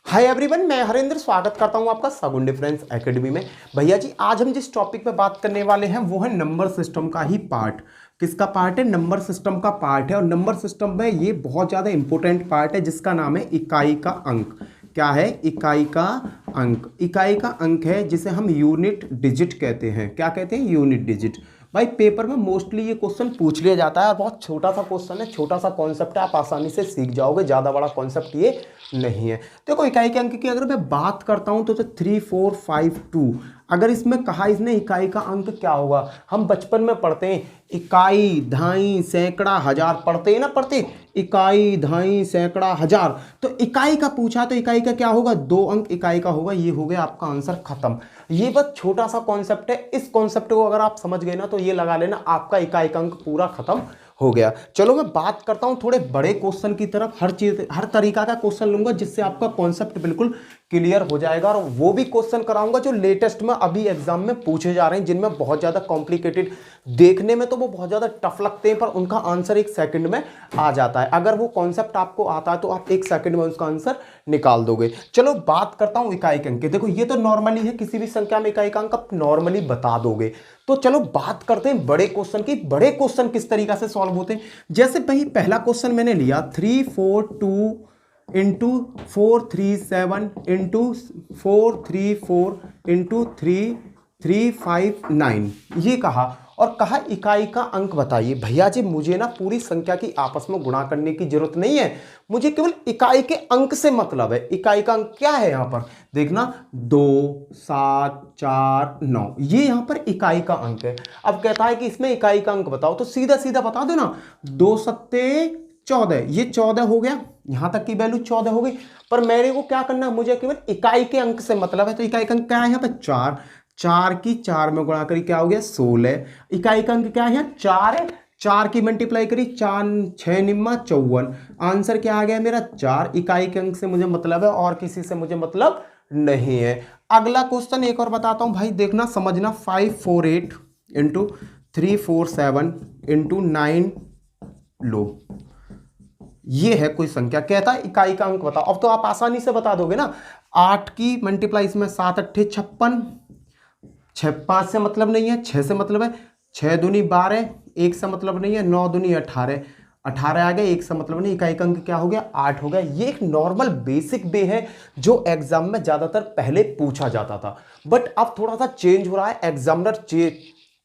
Hi everyone, मैं हरेंद्र स्वागत करता हूं आपका सगुन डिफरेंस एकेडमी में। भैया जी, आज हम जिस टॉपिक पे बात करने वाले हैं वो है नंबर सिस्टम का ही पार्ट। किसका पार्ट है? नंबर सिस्टम का पार्ट है। और नंबर सिस्टम में ये बहुत ज़्यादा इंपॉर्टेंट पार्ट है जिसका नाम है इकाई का अंक। क्या है? इकाई का अंक। इकाई का अंक है जिसे हम यूनिट डिजिट कहते हैं। क्या कहते हैं? Unit digit. भाई पेपर में मोस्टली ये क्वेश्चन पूछ लिया जाता है और बहुत छोटा सा क्वेश्चन है, छोटा सा कॉन्सेप्ट है, आप आसानी से सीख जाओगे। ज़्यादा बड़ा कॉन्सेप्ट ये नहीं है। देखो, इकाई के अंक की अगर मैं बात करता हूँ तो 3 4 5 2। अगर इसमें कहा इसने इकाई का अंक क्या होगा, हम बचपन में पढ़ते हैं इकाई, दहाई, सैकड़ा, हजार, पढ़ते हैं ना, पढ़ते इकाई, दहाई, सैकड़ा, हजार। तो इकाई का पूछा तो इकाई का क्या होगा? 2 अंक इकाई का होगा। ये हो गया आपका आंसर, खत्म। ये बस छोटा सा कॉन्सेप्ट है। इस कॉन्सेप्ट को अगर आप समझ गए ना तो ये लगा लेना आपका इकाई का अंक पूरा खत्म हो गया। चलो मैं बात करता हूं थोड़े बड़े क्वेश्चन की तरफ। हर चीज, हर तरीका का क्वेश्चन लूंगा जिससे आपका कॉन्सेप्ट बिल्कुल क्लियर हो जाएगा। और वो भी क्वेश्चन कराऊंगा जो लेटेस्ट में अभी एग्जाम में पूछे जा रहे हैं, जिनमें बहुत ज्यादा कॉम्प्लिकेटेड, देखने में तो वो बहुत ज्यादा टफ लगते हैं पर उनका आंसर 1 सेकंड में आ जाता है। अगर वो कॉन्सेप्ट आपको आता है तो आप 1 सेकंड में उसका आंसर निकाल दोगे। चलो बात करता हूं इकाई के अंक की। देखो, ये तो नॉर्मली है, किसी भी संख्या में इकाई का अंक आप नॉर्मली बता दोगे। तो चलो बात करते हैं बड़े क्वेश्चन की। बड़े क्वेश्चन किस तरीका से सॉल्व होते हैं? जैसे भाई पहला क्वेश्चन मैंने लिया 3 4 2 इंटू 4 3 7 इंटू 4 3 4 इंटू 3 3 5 9, ये कहा और कहा इकाई का अंक बताइए। भैया जी, मुझे ना पूरी संख्या की आपस में गुणा करने की जरूरत नहीं है, मुझे केवल इकाई के अंक से मतलब है। इकाई का अंक क्या है? यहां पर देखना, 2 7 4 9, ये यहां पर इकाई का अंक है। अब कहता है कि इसमें इकाई का अंक बताओ, तो सीधा सीधा बता दो ना, 2 सत्ते 14, ये 14 हो गया। यहां तक की वैल्यू 14 हो गई। पर मेरे को क्या करना है? मुझे केवल इकाई के अंक से मतलब है। तो इकाई का अंक क्या है यहाँ पे? 4। 4 की 4 में गुणा करी, क्या हो गया? 16। इकाई का अंक क्या है? 4 है। 4 की मल्टीप्लाई करी, 4 6 निम्मा 54। आंसर क्या आ गया मेरा? 4। इकाई के अंक से मुझे मतलब है और किसी से मुझे मतलब नहीं है। अगला क्वेश्चन एक और बताता हूं भाई, देखना समझना। 5 4 8 इंटू 3 4 7 इंटू 9 लो, ये है कोई संख्या। कहता है इकाई का अंक बताओ। अब तो आप आसानी से बता दोगे ना। 8 की मल्टीप्लाई इसमें 7 8 56, 6 5 से मतलब नहीं है, 6 से मतलब है, 6 दूनी 12, 1 से मतलब नहीं है, 9 दूनी 18, 18 आ गया, 1 से मतलब नहीं। इकाई का अंक क्या हो गया? 8 हो गया। ये एक नॉर्मल बेसिक वे है जो एग्जाम में ज्यादातर पहले पूछा जाता था, बट अब थोड़ा सा चेंज हो रहा है। एग्जामिनर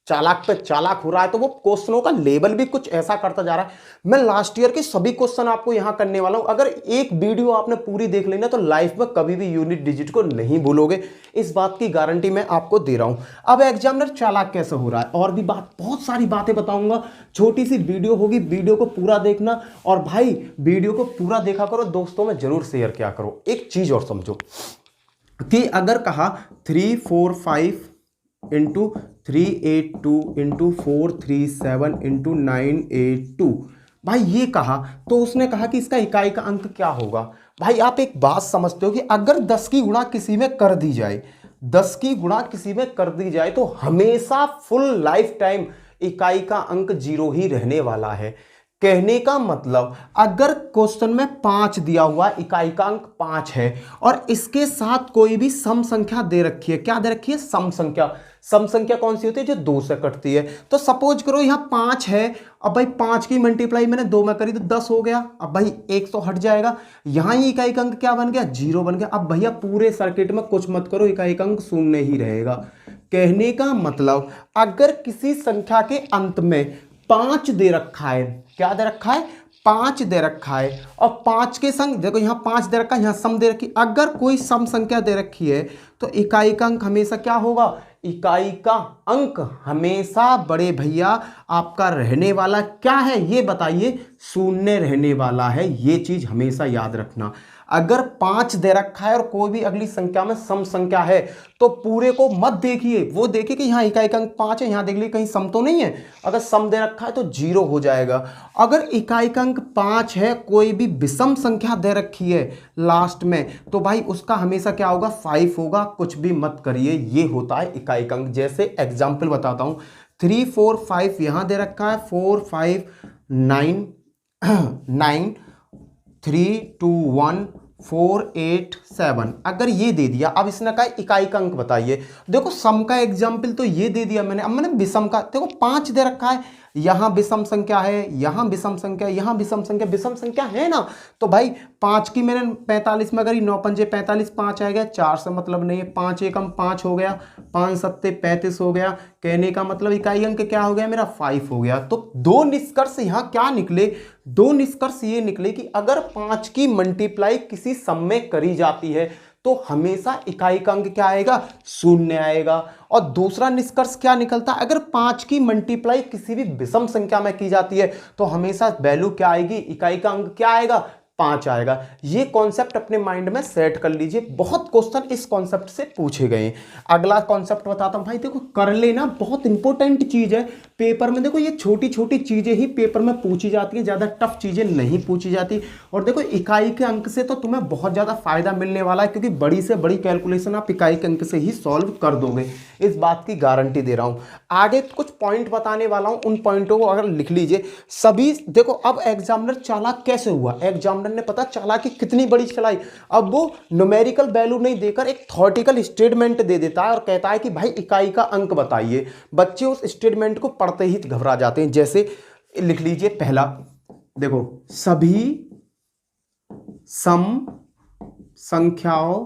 चालाक पे चालाक हो रहा है, तो वो क्वेश्चनों का लेवल भी कुछ ऐसा करता जा रहा है। मैं लास्ट ईयर के सभी क्वेश्चन आपको यहां करने वाला हूं। अगर एक वीडियो आपने पूरी देख ली ना तो लाइफ में कभी भी यूनिट डिजिट को नहीं भूलोगे, इस बात की गारंटी मैं आपको दे रहा हूं। अब एग्जामिनर चालाक कैसे हो रहा है और भी बहुत सारी बातें बताऊंगा। छोटी सी वीडियो होगी, वीडियो को पूरा देखना। और भाई वीडियो को पूरा देखा करो, दोस्तों में जरूर शेयर किया करो। एक चीज और समझो कि अगर कहा 3 4 5 इंटू 382 इंटू 437 इंटू 982, भाई ये कहा तो उसने कहा कि इसका इकाई का अंक क्या होगा। भाई आप एक बात समझते हो कि अगर 10 की गुणा किसी में कर दी जाए, 10 की गुणा किसी में कर दी जाए तो हमेशा फुल लाइफ टाइम इकाई का अंक 0 ही रहने वाला है। कहने का मतलब, अगर क्वेश्चन में 5 दिया हुआ, इकाई का अंक 5 है और इसके साथ कोई भी सम संख्या दे रखी है। क्या दे रखी है? सम संख्या। सम संख्या कौन सी होती है? जो 2 से कटती है। तो सपोज करो यहां 5 है। अब भाई 5 की मल्टीप्लाई मैंने 2 में करी तो 10 हो गया। अब भाई 1 तो हट जाएगा, यहां ही इकाई का अंक क्या बन गया? 0 बन गया। अब भैया पूरे सर्किट में कुछ मत करो, इकाई का अंक 0 ही रहेगा। कहने का मतलब, अगर किसी संख्या के अंत में 5 दे रखा है, क्या दे रखा है? 5 दे रखा है। और 5 के संग देखो, यहां 5 दे रखा है, यहां सम दे रखी। अगर कोई सम संख्या दे रखी है तो इकाई का अंक हमेशा क्या होगा? इकाई का अंक हमेशा बड़े भैया आपका रहने वाला क्या है? ये बताइए। 0 रहने वाला है। ये चीज हमेशा याद रखना। अगर 5 दे रखा है और कोई भी अगली संख्या में सम संख्या है तो पूरे को मत देखिए, वो देखिए कि यहां इकाई का अंक 5 है, यहां देख लीजिए कहीं सम तो नहीं है। अगर सम दे रखा है तो 0 हो जाएगा। अगर इकाई का अंक 5 है, कोई भी विषम संख्या दे रखी है लास्ट में, तो भाई उसका हमेशा क्या होगा? 5 होगा। कुछ भी मत करिए, ये होता है इकाई का अंक। जैसे एग्जाम्पल बताता हूं, 3 4 5 यहां दे रखा है, 4 5 9 9 3 2 1 487 अगर ये दे दिया, अब इसने कहा इकाई का अंक बताइए। देखो सम का एग्जाम्पल तो ये दे दिया मैंने, अब मैंने विषम का, देखो 5 दे रखा है, यहां विषम संख्या है, यहां विषम संख्या, यहां विषम संख्या है ना। तो भाई 5 की मैंने 45 में करी, 9 पंजे 45, 5 आ गया, 4 से मतलब नहीं है, 5 एकम 5 हो गया, 5 सत्ते 35 हो गया। कहने का मतलब इकाई अंक क्या हो गया मेरा 5 हो गया। तो दो निष्कर्ष यहां क्या निकले, दो निष्कर्ष ये निकले कि अगर 5 की मल्टीप्लाई किसी सम में करी जाती है तो हमेशा इकाई का अंक क्या आएगा, 0 आएगा। और दूसरा निष्कर्ष क्या निकलता है, अगर 5 की मल्टीप्लाई किसी भी विषम संख्या में की जाती है तो हमेशा वैल्यू क्या आएगी, इकाई का अंक क्या आएगा, 5 आएगा। ये कॉन्सेप्ट अपने माइंड में सेट कर लीजिए, बहुत क्वेश्चन इस कॉन्सेप्ट से पूछे गए हैं। अगला कॉन्सेप्ट बताता हूं भाई, देखो कर लेना, बहुत इंपॉर्टेंट चीज है पेपर में। देखो ये छोटी छोटी चीजें ही पेपर में पूछी जाती हैं, ज्यादा टफ चीजें नहीं पूछी जाती। और देखो इकाई के अंक से तो तुम्हें बहुत ज्यादा फायदा मिलने वाला है, क्योंकि बड़ी से बड़ी कैलकुलेशन आप इकाई के अंक से ही सॉल्व कर दोगे, इस बात की गारंटी दे रहा हूं। आगे कुछ पॉइंट बताने वाला हूं, उन पॉइंटों को अगर लिख लीजिए सभी। देखो अब एग्जामिनर चालाक कैसे हुआ, एग्जामिनर ने पता चला कि कितनी बड़ी चलाई, अब वो न्यूमेरिकल वैल्यू नहीं देकर एक थ्योरेटिकल स्टेटमेंट दे देता है और कहता है कि भाई इकाई का अंक बताइए। बच्चे उस स्टेटमेंट को पढ़ते ही घबरा जाते हैं। जैसे लिख लीजिए पहला, देखो सभी सम संख्याओं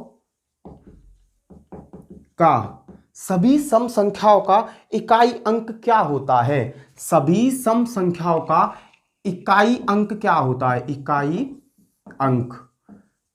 का, सभी सम संख्याओं का इकाई अंक क्या होता है, सभी सम संख्याओं का इकाई अंक क्या होता है, इकाई अंक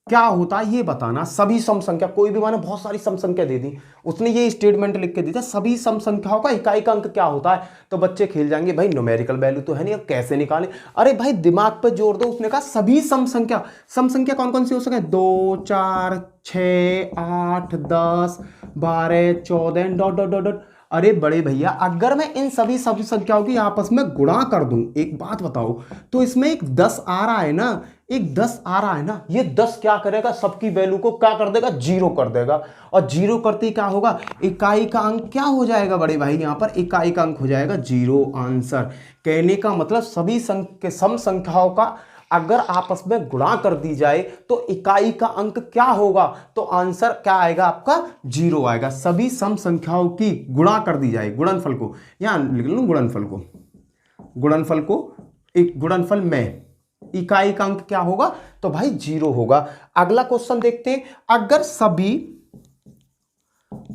क्या होता है ये बताना। सभी सम संख्या, कोई भी माने बहुत सारी सम संख्या दे दी, उसने ये स्टेटमेंट लिख के दी था सभी सम संख्याओं का इकाई का अंक क्या होता है। तो बच्चे खेल जाएंगे, भाई न्यूमेरिकल वैल्यू तो है नहीं, अब कैसे निकालें। अरे भाई दिमाग पे जोर दो, उसने कहा सभी सम संख्या, सम संख्या कौन कौन सी हो सके, 2 4 6 8 10 12 14 डॉट डॉट डॉट डॉट। अरे बड़े भैया अगर मैं इन सभी संख्याओं की आपस में गुणा कर दूं, एक बात बताओ, तो इसमें एक 10 आ रहा है ना, एक 10 आ रहा है ना, ये 10 क्या करेगा, सबकी वैल्यू को क्या कर देगा, 0 कर देगा। और 0 करते ही क्या होगा, इकाई का अंक क्या हो जाएगा बड़े भाई, यहां पर इकाई का अंक हो जाएगा 0, आंसर। कहने का मतलब सभी सम संख्याओं का अगर आपस में गुणा कर दी जाए तो इकाई का अंक क्या होगा, तो आंसर क्या आएगा आपका, 0 आएगा। सभी सम संख्याओं की गुणा कर दी जाए, गुणनफल को यहां लिख लूं, गुणनफल को एक गुणनफल में इकाई का अंक क्या होगा, तो भाई 0 होगा। अगला क्वेश्चन देखते हैं, अगर सभी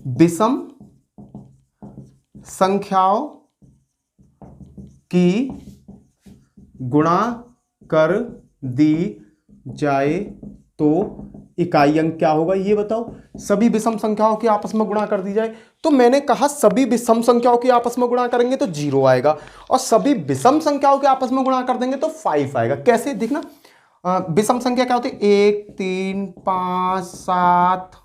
विषम संख्याओं की गुणा कर दी जाए तो इकाई अंक क्या होगा, ये बताओ। सभी विषम संख्याओं की आपस में गुणा कर दी जाए, तो मैंने कहा सभी विषम संख्याओं की आपस में गुणा करेंगे तो 0 आएगा, और सभी विषम संख्याओं के आपस में गुणा कर देंगे तो 5 आएगा। कैसे देखना, विषम संख्या क्या होती है, 1 3 5 7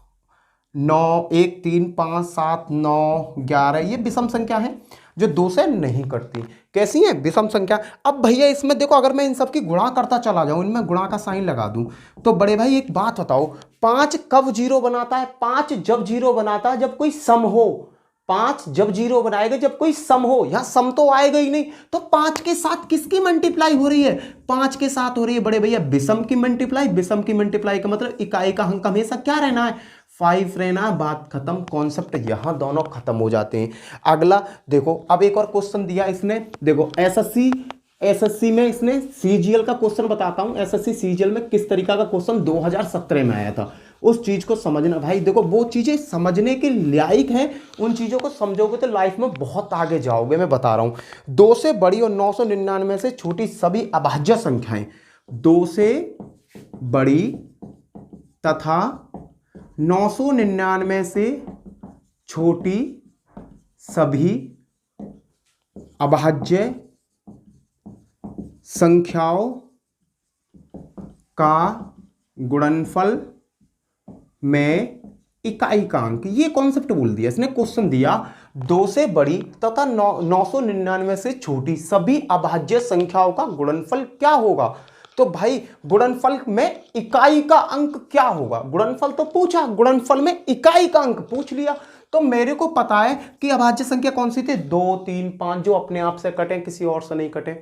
9, 1 3 5 7 9 11, ये विषम संख्या है जो 2 से नहीं कटती। कैसी है, विषम संख्या। अब भैया इसमें देखो अगर मैं इन सब की गुणा करता चला जाऊं, इनमें गुणा का साइन लगा दूं, तो बड़े भाई एक बात बताओ, 5 कब 0 बनाता है, 5 जब 0 बनाता है जब कोई सम हो। 5 जब 0 बनाएगा जब कोई सम हो, यहां सम तो आएगा ही नहीं, तो 5 के साथ किसकी मल्टीप्लाई हो रही है, 5 के साथ हो रही है बड़े भैया विषम की मल्टीप्लाई। विषम की मल्टीप्लाई का मतलब इकाई का अंक हमेशा क्या रहना है, 5 रहना, बात खत्म, कॉन्सेप्ट यहां दोनों खत्म हो जाते हैं। अगला देखो, अब एक और क्वेश्चन दिया इसने, देखो एसएससी में इसने सीजीएल का क्वेश्चन बताता हूं, एसएससी सीजीएल में किस तरीका का क्वेश्चन 2017 में आया था, उस चीज को समझना भाई। देखो वो चीजें समझने के लायक हैं, उन चीजों को समझोगे तो लाइफ में बहुत आगे जाओगे, मैं बता रहा हूं। 2 से बड़ी और 999 से छोटी सभी अभाज्य संख्याएं, 2 से बड़ी तथा 999 से छोटी सभी अभाज्य संख्याओं का गुणनफल में इकाई का अंक, ये कॉन्सेप्ट बोल दिया इसने, क्वेश्चन दिया 2 से बड़ी तथा 999 से छोटी सभी अभाज्य संख्याओं का गुणनफल क्या होगा। तो भाई गुणनफल में इकाई का अंक क्या होगा, गुणनफल तो पूछा, गुणनफल में इकाई का अंक पूछ लिया। तो मेरे को पता है कि अभाज्य संख्या कौन सी थी, 2 3 5 जो अपने आप से कटे, किसी और से नहीं कटे।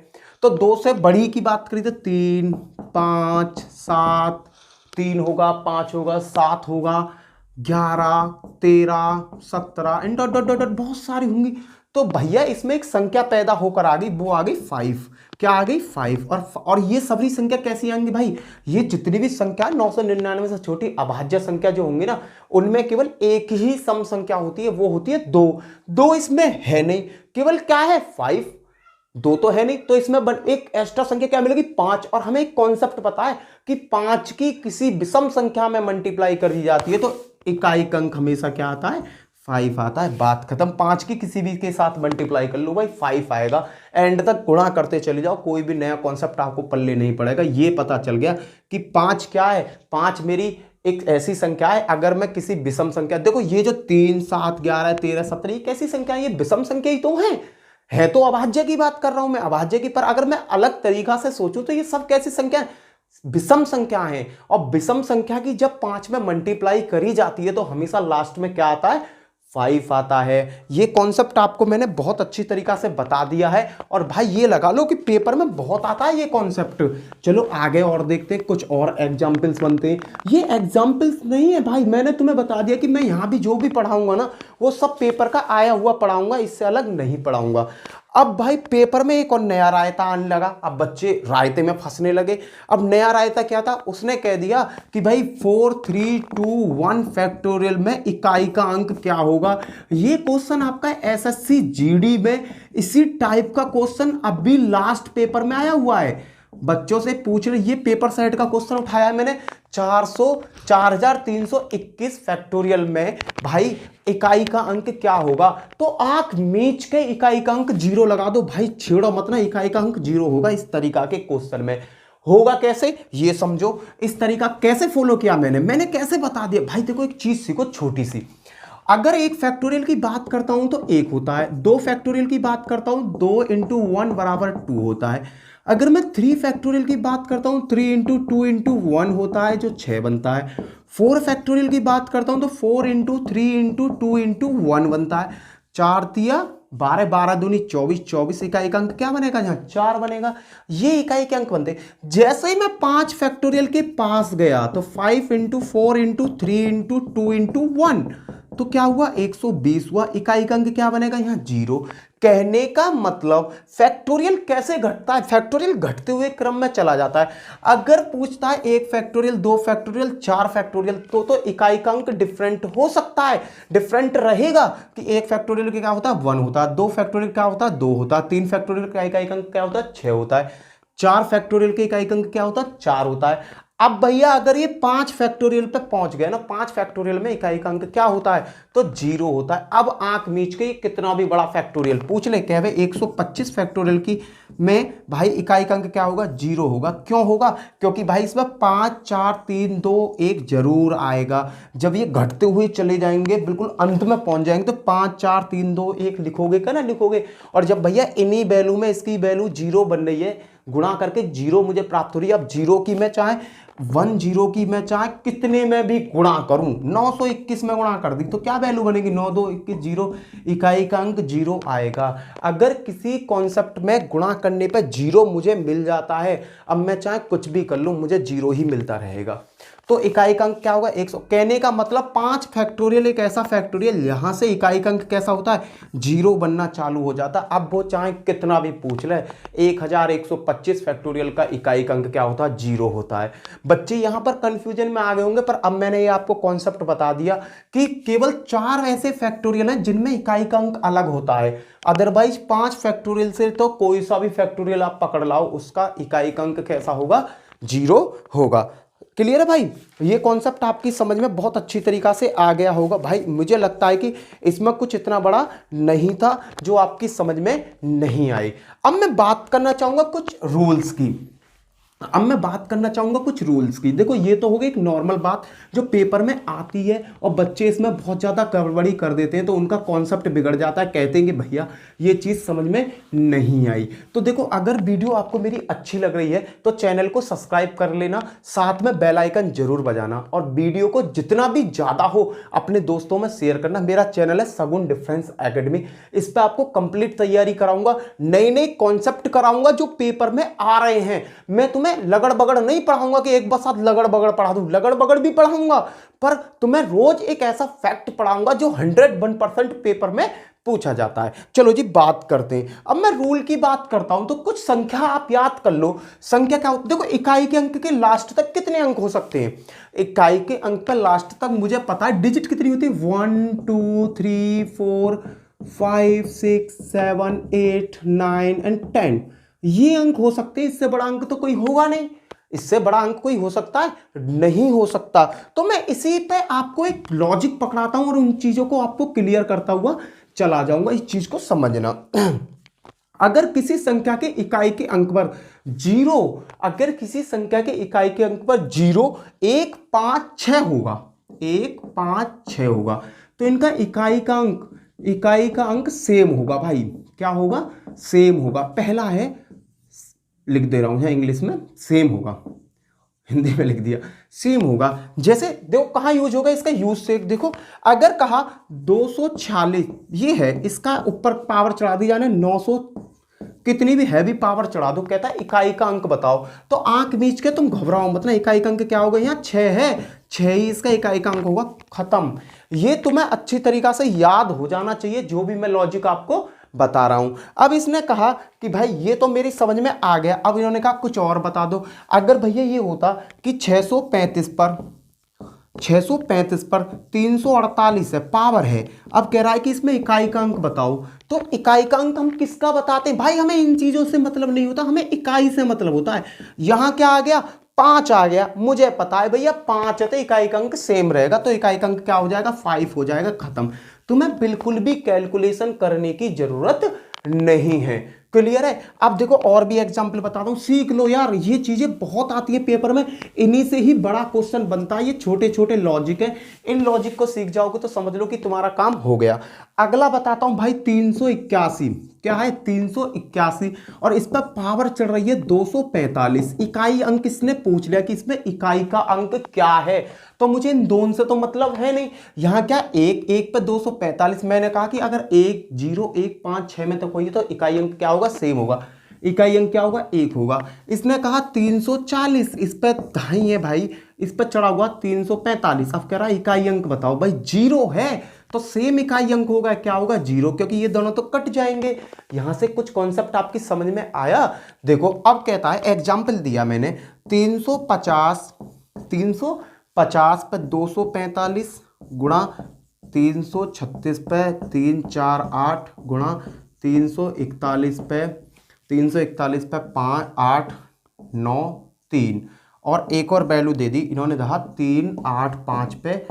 तो 2 से बड़ी की बात करी तो 3 5 7 3 होगा, 5 होगा, 7 होगा, 11, 13, 17 and dot dot dot dot बहुत सारी होंगी। तो भैया इसमें एक संख्या पैदा होकर आ गई, वो आ गई 5। क्या आ गई 5। और ये सभी संख्या कैसी आएंगी भाई, ये जितनी भी संख्या 999 से छोटी अभाज्य संख्या जो होंगी ना, उनमें केवल एक ही सम संख्या होती है, वो होती है 2। 2 इसमें है नहीं, केवल क्या है 5। 2 तो है नहीं, तो इसमें एक एक्स्ट्रा संख्या क्या मिलेगी 5। और हमें एक कॉन्सेप्ट पता है कि 5 की किसी विषम संख्या में मल्टीप्लाई कर दी जाती है तो इकाई अंक हमेशा क्या आता है 5 आता है। बात खत्म। 5 की किसी भी के साथ मल्टीप्लाई कर लो भाई 5 आएगा। एंड तक गुणा करते चले जाओ, कोई भी नया कॉन्सेप्ट आपको पल्ले नहीं पड़ेगा। ये पता चल गया कि 5 क्या है, 5 मेरी एक ऐसी संख्या है अगर मैं किसी विषम संख्या, देखो ये जो 3, 7, 11, 13, 17 ये कैसी संख्या है, ये विषम संख्या ही तो है तो अभाज्य की बात कर रहा हूं मैं, अभाज्य की। पर अगर मैं अलग तरीका से सोचूं तो ये सब कैसी संख्या है, विषम संख्या है। और विषम संख्या की जब 5 में मल्टीप्लाई करी जाती है तो हमेशा लास्ट में क्या आता है 5 आता है। ये कॉन्सेप्ट आपको मैंने बहुत अच्छी तरीका से बता दिया है। और भाई ये लगा लो कि पेपर में बहुत आता है ये कॉन्सेप्ट। चलो आगे और देखते हैं, कुछ और एग्जाम्पल्स बनते हैं। ये एग्जाम्पल्स नहीं है भाई, मैंने तुम्हें बता दिया कि मैं यहां भी जो भी पढ़ाऊंगा ना वो सब पेपर का आया हुआ पढ़ाऊंगा, इससे अलग नहीं पढ़ाऊंगा। अब भाई पेपर में एक और नया रायता आने लगा, अब बच्चे रायते में फंसने लगे। अब नया रायता क्या था, उसने कह दिया कि भाई 4, 3, 2, 1 फैक्टोरियल में इकाई का अंक क्या होगा। ये क्वेश्चन आपका एसएससी जीडी में इसी टाइप का क्वेश्चन अभी लास्ट पेपर में आया हुआ है। बच्चों से पूछ रहे, ये पेपर सेट का क्वेश्चन उठाया है मैंने, 4321 फैक्टोरियल में भाई इकाई का अंक क्या होगा। तो आंख मीच के इकाई का अंक 0 लगा दो भाई, छेड़ो मत ना, इकाई का अंक 0 होगा इस तरीका के क्वेश्चन में। होगा कैसे ये समझो, इस तरीका कैसे फॉलो किया मैंने कैसे बता दिया भाई। देखो एक चीज सीखो छोटी सी, अगर एक फैक्टोरियल की बात करता हूं तो 1 होता है, 2 फैक्टोरियल की बात करता हूं 2 × 1 बराबर 2 होता है। अगर मैं 3 फैक्टोरियल की बात करता हूं 3 × 2 × 1 होता है जो 6 बनता है। 4 फैक्टोरियल की बात करता हूं तो 4 × 3 × 2 × 1 बनता है। 4 तिया 12, 12 दूनी 24, 24 इकाई का अंक क्या बनेगा, यहाँ 4 बनेगा। ये इकाई के अंक बनते। जैसे ही मैं 5 फैक्टोरियल के पास गया तो 5 × 4 × 3 × 2 × 1 तो क्या हुआ 120 हुआ। इकाई का अंक क्या बनेगा यहाँ 0। कहने का मतलब फैक्टोरियल कैसे घटता है, फैक्टोरियल घटते हुए क्रम में चला जाता है। अगर पूछता है 1 फैक्टोरियल, 2 फैक्टोरियल, 4 फैक्टोरियल तो इकाई का अंक डिफरेंट हो सकता है, डिफरेंट रहेगा कि 1 फैक्टोरियल क्या होता है 1 होता है, 2 फैक्टोरियल क्या होता है 2 होता है, 3 फैक्टोरियल का इकाई का अंक क्या होता है 6 होता है, 4 फैक्टोरियल के इकाई का अंक क्या होता है 4 होता है। अब भैया अगर ये 5 फैक्टोरियल पे पहुंच गए ना, 5 फैक्टोरियल में इकाई का अंक क्या होता है तो 0 होता है। अब आंख मीच के कितना भी बड़ा फैक्टोरियल पूछ ले, कहे 125 फैक्टोरियल की में भाई इकाई का अंक क्या होगा 0 होगा। क्यों होगा, क्योंकि भाई इसमें 5, 4, 3, 2, 1 जरूर आएगा। जब ये घटते हुए चले जाएंगे बिल्कुल अंत में पहुंच जाएंगे तो 5, 4, 3, 2, 1 लिखोगे क्या ना लिखोगे। और जब भैया इन्हीं वैल्यू में इसकी वैल्यू 0 बन रही है, गुणा करके 0 मुझे प्राप्त हो रही है। अब 0 की मैं चाहे 10 की मैं चाहे कितने में भी गुणा करूं, 921 में गुणा कर दी तो क्या वैल्यू बनेगी 9, 2, 21, 0, इकाई का अंक 0 आएगा। अगर किसी कॉन्सेप्ट में गुणा करने पर 0 मुझे मिल जाता है, अब मैं चाहे कुछ भी कर लूं मुझे 0 ही मिलता रहेगा। तो इकाई का अंक क्या होगा 100। कहने का मतलब 5 फैक्टोरियल एक ऐसा फैक्टोरियल यहां से इकाई का अंक कैसा होता है 0 बनना चालू हो जाता है। अब वो चाहे कितना भी पूछ ले, 1125 फैक्टोरियल का इकाई का अंक क्या होता है 0 होता है। बच्चे यहां पर कंफ्यूजन में आ गए होंगे, पर अब मैंने ये आपको कॉन्सेप्ट बता दिया कि केवल 4 ऐसे फैक्टोरियल हैं जिनमें इकाई का अंक अलग होता है। अदरवाइज 5 फैक्टोरियल से तो कोई सा भी फैक्टोरियल आप पकड़ लाओ उसका इकाई का अंक कैसा होगा 0 होगा। क्लियर है भाई, ये कॉन्सेप्ट आपकी समझ में बहुत अच्छी तरीका से आ गया होगा। भाई मुझे लगता है कि इसमें कुछ इतना बड़ा नहीं था जो आपकी समझ में नहीं आई। अब मैं बात करना चाहूंगा कुछ रूल्स की। देखो ये तो हो गई एक नॉर्मल बात जो पेपर में आती है और बच्चे इसमें बहुत ज़्यादा गड़बड़ी कर देते हैं तो उनका कॉन्सेप्ट बिगड़ जाता है, कहते हैं कि भैया ये चीज़ समझ में नहीं आई। तो देखो अगर वीडियो आपको मेरी अच्छी लग रही है तो चैनल को सब्सक्राइब कर लेना, साथ में बेल आइकन जरूर बजाना और वीडियो को जितना भी ज़्यादा हो अपने दोस्तों में शेयर करना। मेरा चैनल है सगुन डिफरेंस एकेडमी, इस पर आपको कंप्लीट तैयारी कराऊंगा, नए नए कॉन्सेप्ट कराऊंगा जो पेपर में आ रहे हैं। मैं तुम्हें तुम्हें लगड़ बगड़ नहीं पढ़ाऊंगा कि एक बार साथ लगड़ बगड़ पढ़ा दूं, लगड़ बगड़ भी पढ़ाऊंगा, पर तुम्हें रोज एक ऐसा फैक्ट पढ़ाऊंगा जो 101% पेपर में पूछा जाता है। चलो जी बात करते हैं। अब मैं रूल की बात करता हूं तो कुछ संख्या आप याद कर लो। संख्या क्या होती है? देखो इकाई के अंक के लास्ट तक कितने अंक हो सकते हैं? इकाई के अंक का लास्ट तक मुझे पता है डिजिट कितनी होती है, 1 2 3 4 5 6 7 8 9 एंड 10, ये अंक हो सकते हैं। इससे बड़ा अंक तो कोई होगा नहीं। इससे बड़ा अंक कोई हो सकता है? नहीं हो सकता। तो मैं इसी पे आपको एक लॉजिक पकड़ाता हूं और उन चीजों को आपको क्लियर करता हुआ चला जाऊंगा। इस चीज को समझना। अगर किसी संख्या के इकाई के अंक पर जीरो, अगर किसी संख्या के इकाई के अंक पर 0 1 5 6 होगा, 1 5 6 होगा, तो इनका इकाई का अंक सेम होगा भाई। क्या होगा? सेम होगा। पहला है, लिख दे रहा हूं यहां इंग्लिश में, सेम होगा, हिंदी में लिख दिया, सेम होगा। जैसे देखो कहां यूज होगा इसका, यूज से देखो। अगर कहा 246 ये है, इसका ऊपर पावर चढ़ा दी जाने 900, कितनी भी हैवी पावर चढ़ा दो, कहता है इकाई का अंक बताओ। तो आंख बीच के तुम घबराओ मत ना, इकाई का अंक क्या होगा? यहाँ 6 है, 6 ही इसका इकाई का अंक होगा। खत्म। ये तुम्हें अच्छी तरीका से याद हो जाना चाहिए जो भी मैं लॉजिक आपको बता रहा हूं। अब इसने कहा कि भाई ये तो मेरी समझ में आ गया। अब इन्होंने कहा कुछ और बता दो। अगर भैया ये होता कि 635 पर 348 है, पावर है, अब कह रहा है कि इसमें इकाई का अंक बताओ। तो इकाई का अंक हम किसका बताते हैं भाई? हमें इन चीजों से मतलब नहीं होता, हमें इकाई से मतलब होता है। यहां क्या आ गया? 5 आ गया। मुझे पता है भैया 5 है तो इकाई का अंक सेम रहेगा, तो इकाई का अंक क्या हो जाएगा? 5 हो जाएगा। खत्म। तुम्हें बिल्कुल भी कैलकुलेशन करने की जरूरत नहीं है। क्लियर है? अब देखो और भी एग्जांपल बताता हूं, सीख लो यार, ये चीजें बहुत आती है पेपर में, इन्हीं से ही बड़ा क्वेश्चन बनता है। ये छोटे छोटे लॉजिक है, इन लॉजिक को सीख जाओगे तो समझ लो कि तुम्हारा काम हो गया। अगला बताता हूं भाई, 381। क्या है? 381, और इस पर पावर चढ़ रही है 245। इकाई अंक इसने पूछ लिया कि इसमें इकाई का अंक क्या है, तो मुझे इन दोनों से तो मतलब है नहीं। यहां क्या, एक पे 245, मैंने कहा कि अगर 1 0 1 5 6 में तो कोई, तो इकाई अंक क्या होगा? सेम होगा। इकाई अंक क्या होगा? 1 होगा। इसने कहा 340, इस पे ढाई है भाई, इस पे चढ़ा हुआ 345। अब कह रहा है इकाई अंक बताओ। भाई 0 है तो सेम इकाई अंक होगा। क्या होगा? 0, क्योंकि ये दोनों तो कट जाएंगे। यहां से कुछ कॉन्सेप्ट आपकी समझ में आया? देखो अब कहता है, एग्जाम्पल दिया मैंने, 350 पे 245 गुणा 336 पे 3 4 8 गुणा 341 पे 5 8 9 3, और एक और वैल्यू दे दी इन्होंने, कहा 3 8 5 पे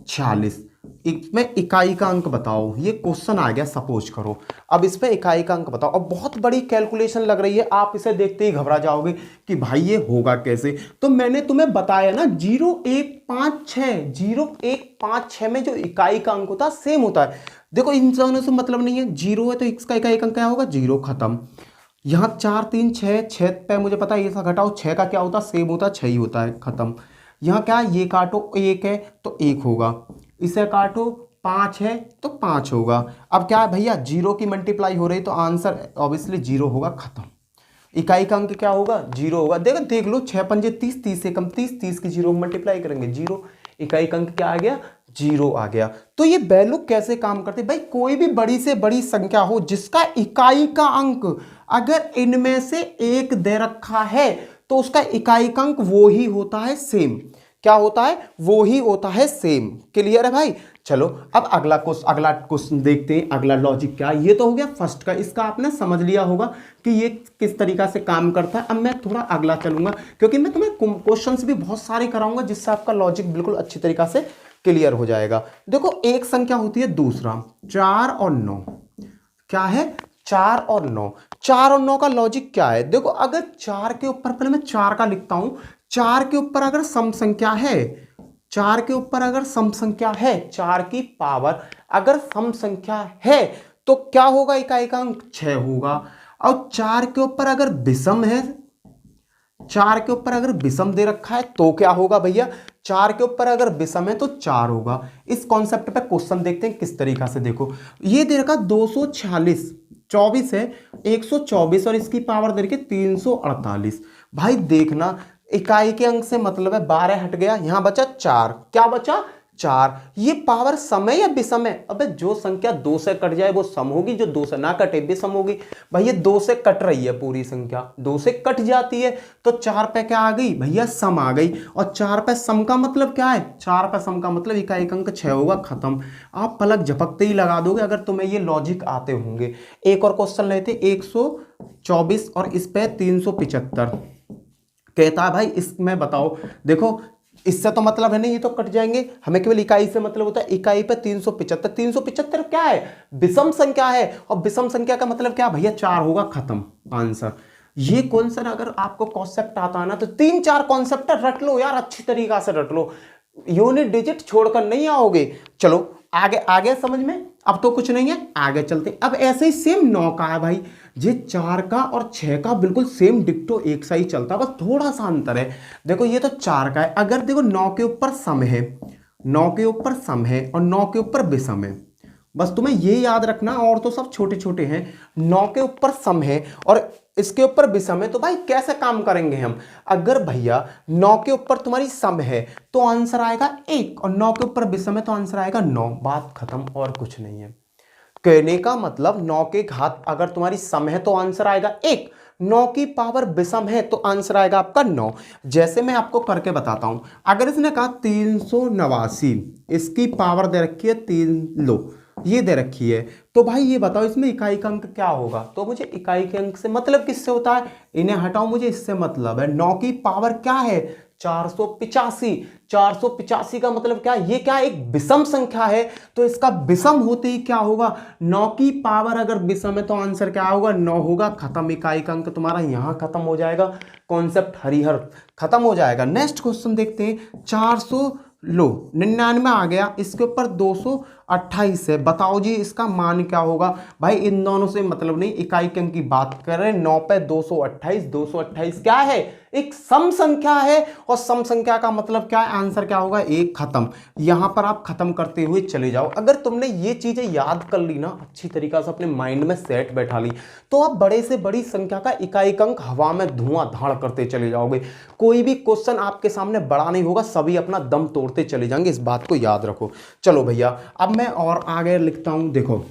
46। इसमें इकाई का अंक बताओ। ये क्वेश्चन आ गया सपोज करो। अब इसमें इकाई का अंक बताओ। अब बहुत बड़ी कैलकुलेशन लग रही है, आप इसे देखते ही घबरा जाओगे कि भाई ये होगा कैसे। तो मैंने तुम्हें बताया ना, 0 1 5 6 में जो इकाई का अंक होता है सेम होता है। देखो इन दोनों से मतलब नहीं है, 0 है तो इसका इकाई का अंक क्या होगा? 0। खत्म। यहाँ 4 3 6 पे मुझे पता है, ये सा घटाओ, 6 का क्या होता है? सेम होता है, 6 ही होता है। खत्म। यहाँ क्या, ये काटो, 1 है तो 1 होगा, इसे काटो, 5 है तो 5 होगा। अब क्या है भैया, 0 की मल्टीप्लाई हो रही तो आंसर ऑब्वियसली 0 होगा। खत्म। इकाई का अंक क्या होगा? 0 होगा। देख लो, 6 पंजे 30, 30 से कम 30, 30 की 0 मल्टीप्लाई करेंगे 0, इकाई का अंक क्या आ गया? 0 आ गया। तो ये वैल्यू कैसे काम करते भाई? कोई भी बड़ी से बड़ी संख्या हो जिसका इकाई का अंक अगर इनमें से एक दे रखा है तो उसका इकाई का अंक वो ही होता है सेम। क्या होता है? वो ही होता है सेम। क्लियर है भाई? चलो अब अगला क्वेश्चन देखते हैं। अगला लॉजिक क्या है? ये तो हो गया फर्स्ट का, इसका आपने समझ लिया होगा कि ये किस तरीका से काम करता है। अब मैं थोड़ा अगला चलूंगा, क्योंकि मैं तुम्हें क्वेश्चंस भी बहुत सारे कराऊंगा जिससे आपका लॉजिक बिल्कुल अच्छी तरीका से क्लियर हो जाएगा। देखो एक संख्या होती है दूसरा, 4 और 9। क्या है? 4 और 9। 4 और 9 का लॉजिक क्या है? देखो अगर 4 के ऊपर, पहले मैं 4 का लिखता हूं, 4 के ऊपर अगर सम संख्या है, 4 के ऊपर अगर सम संख्या है, 4 की पावर अगर सम संख्या है तो क्या होगा? इकाई का अंक 6 होगा। और 4 के ऊपर अगर विषम है, 4 के ऊपर अगर विषम दे रखा है तो क्या होगा भैया? 4 के ऊपर अगर विषम है तो 4 होगा। इस कॉन्सेप्ट पे क्वेश्चन देखते हैं किस तरीका से। देखो ये दे रखा 246, 24 है, 124 और इसकी पावर दे रखी 348। भाई देखना, इकाई के अंक से मतलब है 12 हट गया, यहां बचा 4, क्या बचा 4। ये पावर सम है या विषम है? अबे जो संख्या 2 से कट जाए वो सम होगी, जो 2 से ना कटे विषम होगी। भाई ये 2 से कट रही है, पूरी संख्या 2 से कट जाती है, तो 4 पे क्या आ गई भैया, सम आ गई। और 4 पे सम का मतलब क्या है, 4 पे सम का मतलब इकाई का अंक 6 होगा, खत्म। आप पलक झपकते ही लगा दोगे अगर तुम्हें ये लॉजिक आते होंगे। एक और क्वेश्चन लेते, 124 और इस पे 375 कहता है भाई इसमें बताओ। देखो इससे तो मतलब है नहीं, ये तो कट जाएंगे, हमें केवल इकाई से मतलब होता है। इकाई पे 375, 375 क्या है, विषम संख्या है, और विषम संख्या का मतलब क्या भैया, 4 होगा, खत्म आंसर। ये कॉन्सेप्ट अगर आपको कॉन्सेप्ट आता है ना, तो 3-4 कॉन्सेप्ट रट लो यार, अच्छी तरीका से रट लो, यूनिट डिजिट छोड़कर नहीं आओगे। चलो आगे, आगे समझ में, अब तो कुछ नहीं है, आगे चलते। अब ऐसे ही सेम 9 का है भाई, ये 4 का और 6 का बिल्कुल सेम डिक्टो एक सा ही चलता, बस थोड़ा सा अंतर है। देखो ये तो 4 का है, अगर देखो 9 के ऊपर सम है, 9 के ऊपर सम है और 9 के ऊपर विषम है, बस तुम्हें ये याद रखना, और तो सब छोटे छोटे हैं। 9 के ऊपर सम है और इसके ऊपर विषम है, तो भाई कैसे काम करेंगे हम। अगर भैया 9 के ऊपर तुम्हारी सम है तो आंसर आएगा 1, और 9 के ऊपर विषम है तो आंसर आएगा 9, बात खत्म, और कुछ नहीं है। कहने का मतलब 9 के घात अगर तुम्हारी सम है तो आंसर आएगा 1, 9 की पावर विषम है तो आंसर आएगा आपका 9। जैसे मैं आपको करके बताता हूं, अगर इसने कहा 389, इसकी पावर दे रखी है 3, लो ये दे रखी है, तो भाई ये बताओ इसमें इकाई का अंक क्या होगा। तो मुझे इकाई के अंक से मतलब किससे होता है, इन्हें हटाओ, मुझे इससे मतलब है। 9 की पावर क्या है, 485, 485 का मतलब क्या, ये क्या एक विषम संख्या है, तो इसका विषम होते ही क्या होगा, 9 की पावर अगर विषम है तो आंसर क्या होगा, 9 होगा, खत्म। इकाई का अंक तुम्हारा यहां खत्म हो जाएगा, कॉन्सेप्ट हरिहर खत्म हो जाएगा। नेक्स्ट क्वेश्चन देखते हैं, 400 लो 99 आ गया, इसके ऊपर 228 है, बताओ जी इसका मान क्या होगा। भाई इन दोनों से मतलब नहीं, इकाई के अंक की बात कर रहे हैं। 9 पे 228, 228 क्या है, एक सम संख्या है, और सम संख्या का मतलब क्या है, आंसर क्या होगा, 1, खत्म। यहां पर आप खत्म करते हुए चले जाओ। अगर तुमने ये चीजें याद कर ली ना, अच्छी तरीका से अपने माइंड में सेट बैठा ली, तो आप बड़े से बड़ी संख्या का इकाई का अंक हवा में धुआंधार करते चले जाओगे। कोई भी क्वेश्चन आपके सामने बड़ा नहीं होगा, सभी अपना दम तोड़ते चले जाएंगे, इस बात को याद रखो। चलो भैया अब मैं और आगे लिखता हूं, देखो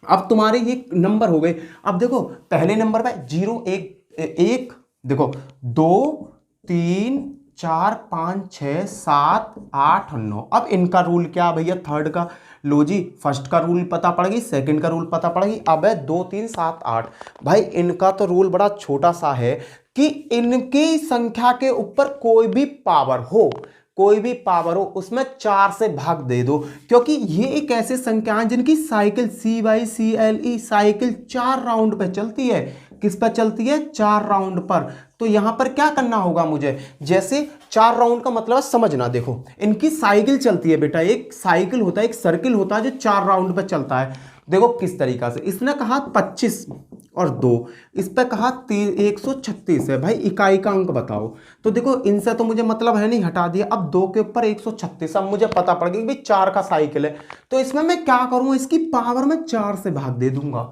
अब तुम्हारे ये नंबर हो गए। अब देखो पहले नंबर पे 0 1 देखो 2 3 4 5 6 7 8 9। अब इनका रूल क्या भैया, थर्ड का, लो जी फर्स्ट का रूल पता पड़ गई, सेकंड का रूल पता पड़ गई। अब है 2 3 7 8। भाई इनका तो रूल बड़ा छोटा सा है कि इनकी संख्या के ऊपर कोई भी पावर हो, कोई भी पावर हो, उसमें 4 से भाग दे दो, क्योंकि ये एक ऐसे संख्या है जिनकी साइकिल CYCLE साइकिल 4 राउंड पे चलती है। किस पर चलती है, 4 राउंड पर। तो यहां पर क्या करना होगा मुझे, जैसे 4 राउंड का मतलब समझना, देखो इनकी साइकिल चलती है बेटा, एक साइकिल होता है, एक सर्किल होता है जो 4 राउंड पर चलता है। देखो किस तरीका से, इसने कहा 25 और 2, इस पे कहा 136 है। भाई इकाई का अंक बताओ, तो देखो इनसे तो मुझे मतलब है नहीं, हटा दिया। अब 2 के ऊपर 136, अब मुझे पता पड़ गया कि भाई 4 का साइकिल है, तो इसमें मैं क्या करूंगा, इसकी पावर में 4 से भाग दे दूंगा।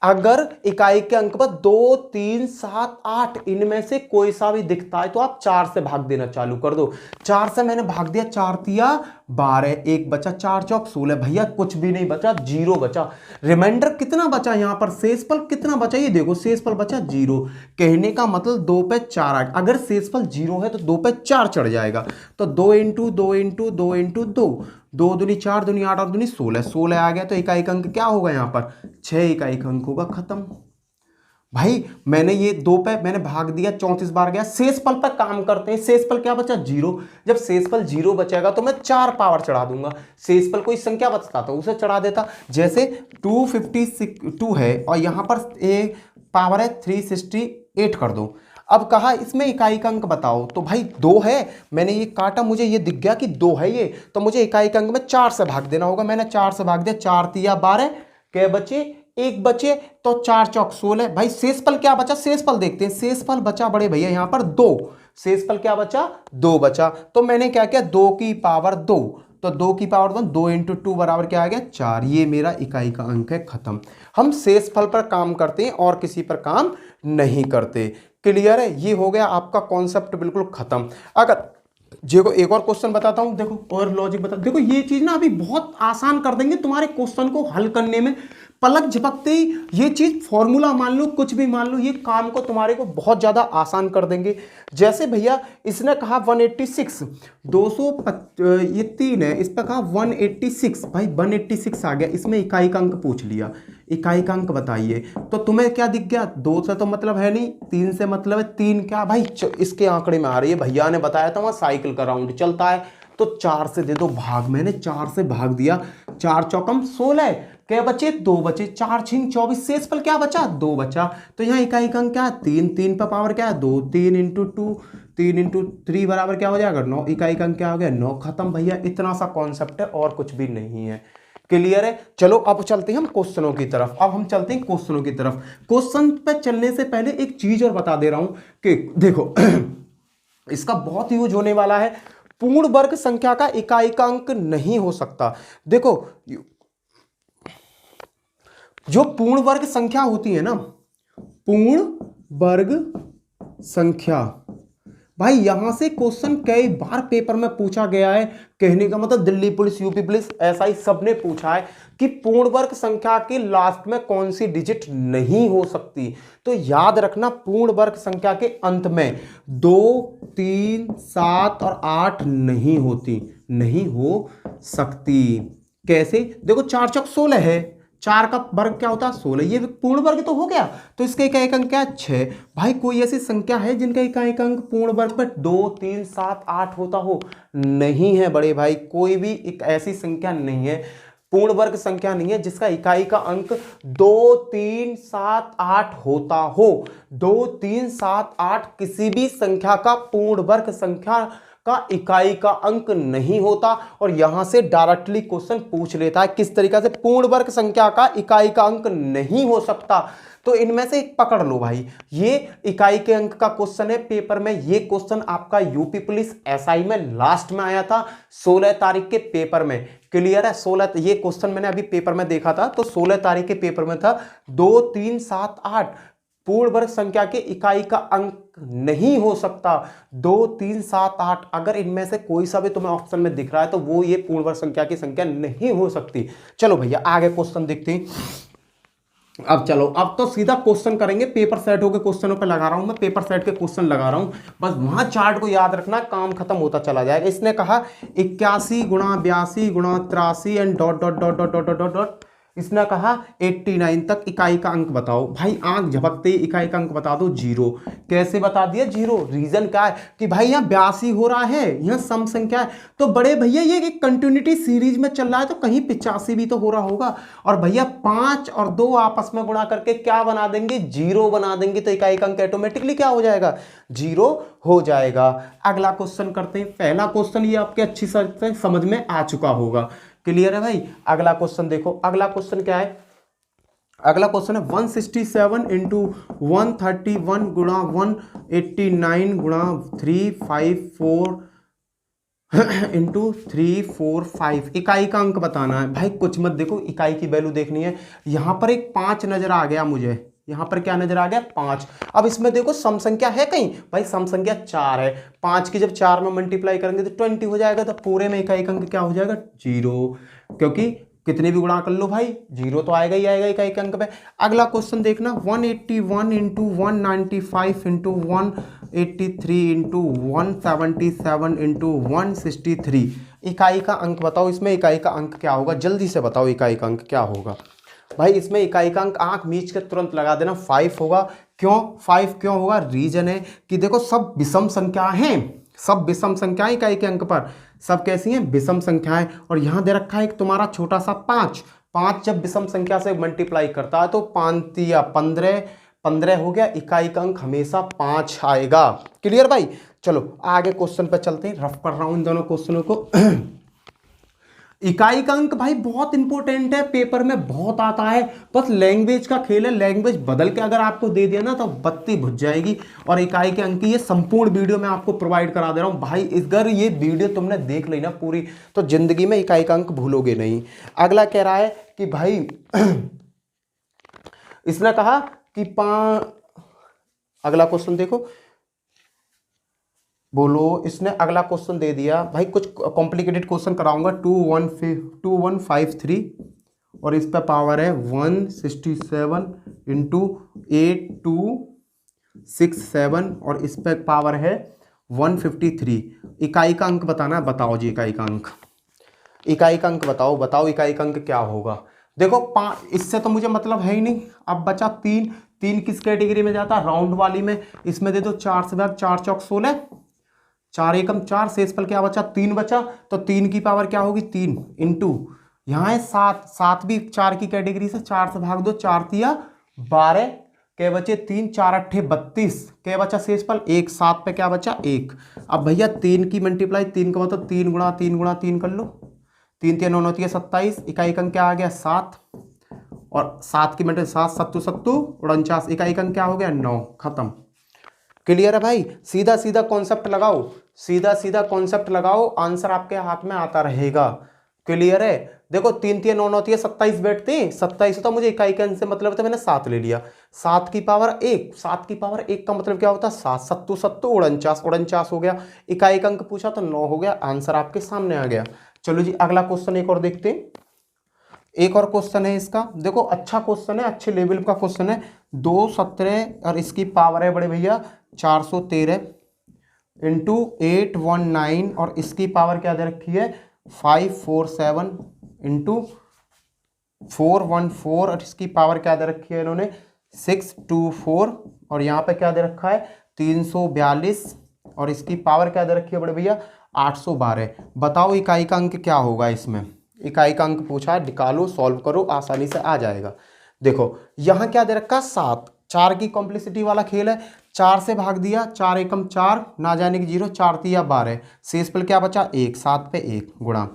अगर इकाई के अंक पर 2 3 7 8 इनमें से कोई सा भी दिखता है तो आप 4 से भाग देना चालू कर दो। 4 से मैंने भाग दिया, 4 तिया 12, 1 बचा, 4 चौक 16। भैया कुछ भी नहीं बचा, 0 बचा। रिमाइंडर कितना बचा यहाँ पर, शेषफल कितना बचा, ये देखो शेषफल बचा 0। कहने का मतलब 2 पे 4 आ, अगर शेषफल 0 है तो 2 पे 4 चढ़ जाएगा। तो 2 इंटू 2 इंटू 2 इंटू 2, 2 दूनी 4, दूनी 8 और दूनी 16, 16 आ गया। तो इकाई का अंक क्या होगा यहाँ पर, 6 इकाई का अंक होगा, खत्म। भाई मैंने ये 2 पे मैंने भाग दिया, 34 बार गया। शेषफल पर काम करते हैं, शेषफल क्या बचा, 0। जब शेषफल 0 बचेगा तो मैं 4 पावर चढ़ा दूंगा। शेषफल कोई संख्या बचता तो उसे चढ़ा देता, जैसे 252 है और यहां पर एक पावर है 368 कर दो। अब कहा इसमें इकाई का अंक बताओ, तो भाई 2 है, मैंने ये काटा, मुझे ये दिख गया कि 2 है ये, तो मुझे इकाई का अंक में 4 से भाग देना होगा। मैंने 4 से भाग दिया, 4 तिया 12, क्या बचे, 1 बचे, तो 4 चौक 16। भाई शेषफल क्या बचा, शेषफल देखते हैं, शेषफल बचा बड़े भैया यहाँ पर 2, शेषफल क्या बचा, 2 बचा। तो मैंने क्या किया, 2 की पावर 2, तो 2 की पावर 2 इंटू 2 बराबर क्या आ गया, 4। ये मेरा इकाई का अंक है, खत्म। हम शेषफल पर काम करते हैं और किसी पर काम नहीं करते। क्लियर है, ये हो गया आपका कॉन्सेप्ट बिल्कुल खत्म। अगर देखो एक और क्वेश्चन बताता हूं, देखो और लॉजिक बता, देखो ये चीज ना अभी बहुत आसान कर देंगे तुम्हारे क्वेश्चन को हल करने में, पलक झपकते ही ये चीज फॉर्मूला मान लो कुछ भी मान लो, ये काम को तुम्हारे को बहुत ज्यादा आसान कर देंगे। जैसे भैया इसने कहा 186, 200 ये 3 है, इस पर कहा 186, भाई 186 आ गया, इसमें इकाई का अंक पूछ लिया, इकाई का अंक बताइए, तो तुम्हें क्या दिख गया, 2 से तो मतलब है नहीं, 3 से मतलब है 3 क्या भाई इसके आंकड़े में आ रही है, भैया ने बताया था वहां साइकिल का राउंड चलता है, तो 4 से दे दो भाग, मैंने 4 से भाग दिया, 4 चौकम 16, क्या बचे 2 बचे, 4 छीन 24, शेष पर क्या बचा 2 बचा, तो यहाँ इकाई का अंक क्या है 3, 3 पर पावर क्या है 2, 3 इंटू 2, 3 इंटू 3 बराबर क्या हो जाएगा 9, इकाई का अंक क्या हो गया 9, खत्म भैया, इतना सा कॉन्सेप्ट है और कुछ भी नहीं है। क्लियर है, चलो अब चलते हैं हम क्वेश्चनों की तरफ, अब हम चलते हैं क्वेश्चनों की तरफ। क्वेश्चन पे चलने से पहले एक चीज और बता दे रहा हूं कि देखो इसका बहुत यूज होने वाला है, पूर्ण वर्ग संख्या का इकाई का अंक नहीं हो सकता। देखो जो पूर्ण वर्ग संख्या होती है ना, पूर्ण वर्ग संख्या, भाई यहां से क्वेश्चन कई बार पेपर में पूछा गया है, कहने का मतलब Delhi police, UP police, SI सबने पूछा है कि पूर्ण वर्ग संख्या के लास्ट में कौन सी डिजिट नहीं हो सकती, तो याद रखना पूर्ण वर्ग संख्या के अंत में 2, 3, 7 और 8 नहीं होती, नहीं हो सकती। कैसे, देखो 4 चौक 16 है, 4 का वर्ग क्या होता है 16, ये पूर्ण वर्ग तो हो गया, तो इसका इकाई अंक क्या है 6। भाई कोई ऐसी संख्या है जिनका इकाई अंक पूर्ण वर्ग पर 2, 3, 7, 8 होता हो, नहीं है बड़े भाई, कोई भी एक ऐसी संख्या नहीं है, पूर्ण वर्ग संख्या नहीं है जिसका इकाई का अंक 2, 3, 7, 8 होता हो। 2, 3, 7, 8 किसी भी संख्या का पूर्ण वर्ग संख्या का इकाई का अंक नहीं होता, और यहां से डायरेक्टली क्वेश्चन पूछ लेता है किस तरीके से पूर्ण वर्ग संख्या का इकाई का अंक नहीं हो सकता, तो इनमें से एक पकड़ लो भाई, ये इकाई के अंक का क्वेश्चन है पेपर में, ये क्वेश्चन आपका यूपी पुलिस एसआई में लास्ट में आया था 16 तारीख के पेपर में। क्लियर है, 16 ये क्वेश्चन मैंने अभी पेपर में देखा था, तो 16 तारीख के पेपर में था 2, 3, 7, 8 पूर्ण वर्ग संख्या के इकाई का अंक नहीं हो सकता, 2, 3, 7, 8, अगर इनमें से कोई सा भी तुम्हें ऑप्शन में दिख रहा है तो वो ये पूर्ण वर्ग संख्या की संख्या नहीं हो सकती। चलो भैया आगे क्वेश्चन देखते हैं। अब चलो, अब तो सीधा क्वेश्चन करेंगे, पेपर सेट होकर क्वेश्चनों पे लगा रहा हूं मैं, पेपर सेट के क्वेश्चन लगा रहा हूं, बस वहां चार्ट को याद रखना, काम खत्म होता चला जाएगा। इसने कहा 81 गुणा 82 गुणा 83 and dot dot dot dot dot dot dot, इसने कहा 89 तक इकाई का अंक बताओ। भाई आंख झपकते ही इकाई का अंक बता दो 0। कैसे बता दिया 0, रीजन क्या है कि भाई यहाँ 82 हो रहा है, यहाँ सम संख्या है, तो बड़े भैया ये एक कंटिन्यूटी सीरीज में चल रहा है, तो कहीं 85 भी तो हो रहा होगा, और भैया 5 और 2 आपस में गुणा करके क्या बना देंगे 0 बना देंगे, तो इकाई का अंक ऑटोमेटिकली क्या हो जाएगा 0 हो जाएगा। अगला क्वेश्चन करते हैं, पहला क्वेश्चन ये आपके अच्छी से समझ में आ चुका होगा। क्लियर है भाई, अगला क्वेश्चन देखो, अगला क्वेश्चन क्या है, अगला क्वेश्चन है 167 इंटू 131 गुणा 189 गुणा 354 इंटू 345, इकाई का अंक बताना है। भाई कुछ मत देखो, इकाई की वैल्यू देखनी है। यहां पर एक 5 नजर आ गया मुझे, यहां पर क्या नजर आ गया 5। अब इसमें देखो सम संख्या है कहीं, भाई सम संख्या 4 है, 5 की जब 4 में मल्टीप्लाई करेंगे तो 20 हो जाएगा, तो पूरे में इकाई अंक क्या हो जाएगा 0, क्योंकि कितने भी गुणा कर लो भाई 0 तो आएगा ही आएगा इकाई अंक पे। अगला क्वेश्चन देखना 181 इंटू 195 इंटू 183 इंटू 177 इंटू 163, इकाई का अंक बताओ, इसमें इकाई का अंक क्या होगा, जल्दी से बताओ इकाई का अंक क्या होगा। भाई इसमें इकाई का अंक आंख मीच के तुरंत लगा देना 5 होगा। क्यों 5 क्यों होगा, रीजन है कि देखो सब विषम संख्या हैं, सब विषम संख्याएं इकाई के अंक पर, सब कैसी हैं विषम संख्याएं, और यहां दे रखा है एक तुम्हारा छोटा सा 5, 5 जब विषम संख्या से मल्टीप्लाई करता है तो 5 या 15 हो गया, इकाई का अंक हमेशा 5 आएगा। क्लियर भाई, चलो आगे क्वेश्चन पर चलते हैं, रफ कर रहा हूं इन दोनों क्वेश्चनों को। इकाई का अंक भाई बहुत इंपॉर्टेंट है, पेपर में बहुत आता है, बस लैंग्वेज का खेल है, लैंग्वेज बदल के अगर आपको दे दिया ना तो बत्ती बुझ जाएगी। और इकाई के अंक की ये संपूर्ण वीडियो मैं आपको प्रोवाइड करा दे रहा हूं भाई, अगर ये वीडियो तुमने देख ली ना पूरी तो जिंदगी में इकाई का अंक भूलोगे नहीं। अगला कह रहा है कि भाई इसने कहा कि अगला क्वेश्चन देखो, बोलो इसने अगला क्वेश्चन दे दिया भाई, कुछ कॉम्प्लिकेटेड क्वेश्चन कराऊंगा। 2153 और इस पे पावर है 167 इंटू 8267 और इस पे पावर है 153। इकाई का अंक बताना है, बताओ जी इकाई का अंक, इकाई का अंक बताओ, बताओ इकाई का अंक क्या होगा। देखो इससे तो मुझे मतलब है ही नहीं। अब बचा 3, 3 किस कैटेगरी में जाता है, राउंड वाली में। इसमें दे दो 4 से भाग 4 चौक 16, 4 एकम 4, शेषफल क्या बचा 3 बचा, तो 3 की पावर क्या होगी 3 इंटू यहाँ है 7, 7 भी 4 की कैटेगरी से, 4 से भाग दो, 4 तिया 12, क्या बचे 3, 4 अट्ठे 32, क्या बचा शेषफल 1, 7 पे क्या बचा 1। अब भैया 3 की मल्टीप्लाई 3 का मतलब 3 गुणा 3 गुणा 3 कर लो, 3 3 9 9 27, इकाई का अंक क्या आ गया 7, और 7 की मल्टीप्लाई 7 सत्तू सत्तू 49, इकाई का अंक क्या हो गया 9, खत्म। क्लियर है भाई, सीधा सीधा कॉन्सेप्ट लगाओ, सीधा सीधा कॉन्सेप्ट लगाओ, आंसर आपके हाथ में आता रहेगा। क्लियर है, देखो 3 3 9 9 27 बैठते, 27 तो मुझे इकाई के अंक से मतलब था, मैंने 7 ले लिया, 7 की पावर 1, 7 की पावर 1 का मतलब क्या होता है 7 सत्तू सत्तू 49, 49 हो गया, इकाई का अंक पूछा तो 9 हो गया, आंसर आपके सामने आ गया। चलो जी अगला क्वेश्चन एक और देखते हैं, एक और क्वेश्चन है इसका, देखो अच्छा क्वेश्चन है, अच्छे लेवल का क्वेश्चन है। 217 और इसकी पावर है बड़े भैया 413 इंटू 819 और इसकी पावर क्या दे रखी है 547 इंटू 414 और इसकी पावर क्या दे रखी है इन्होंने 624 और यहाँ पे क्या दे रखा है 342 और इसकी पावर क्या दे रखी है बड़े भैया 812। बताओ इकाई का अंक क्या होगा इसमें, इकाई का अंक पूछा है, निकालो सॉल्व करो, आसानी से आ जाएगा। देखो यहाँ क्या दे रखा है 7, 4 की कॉम्प्लेक्सिटी वाला खेल है, 4 से भाग दिया, 4 एकम 4 ना जाने की 0, 4 तिया 12, शेषफल क्या बचा 1, 7 पे 1 गुणा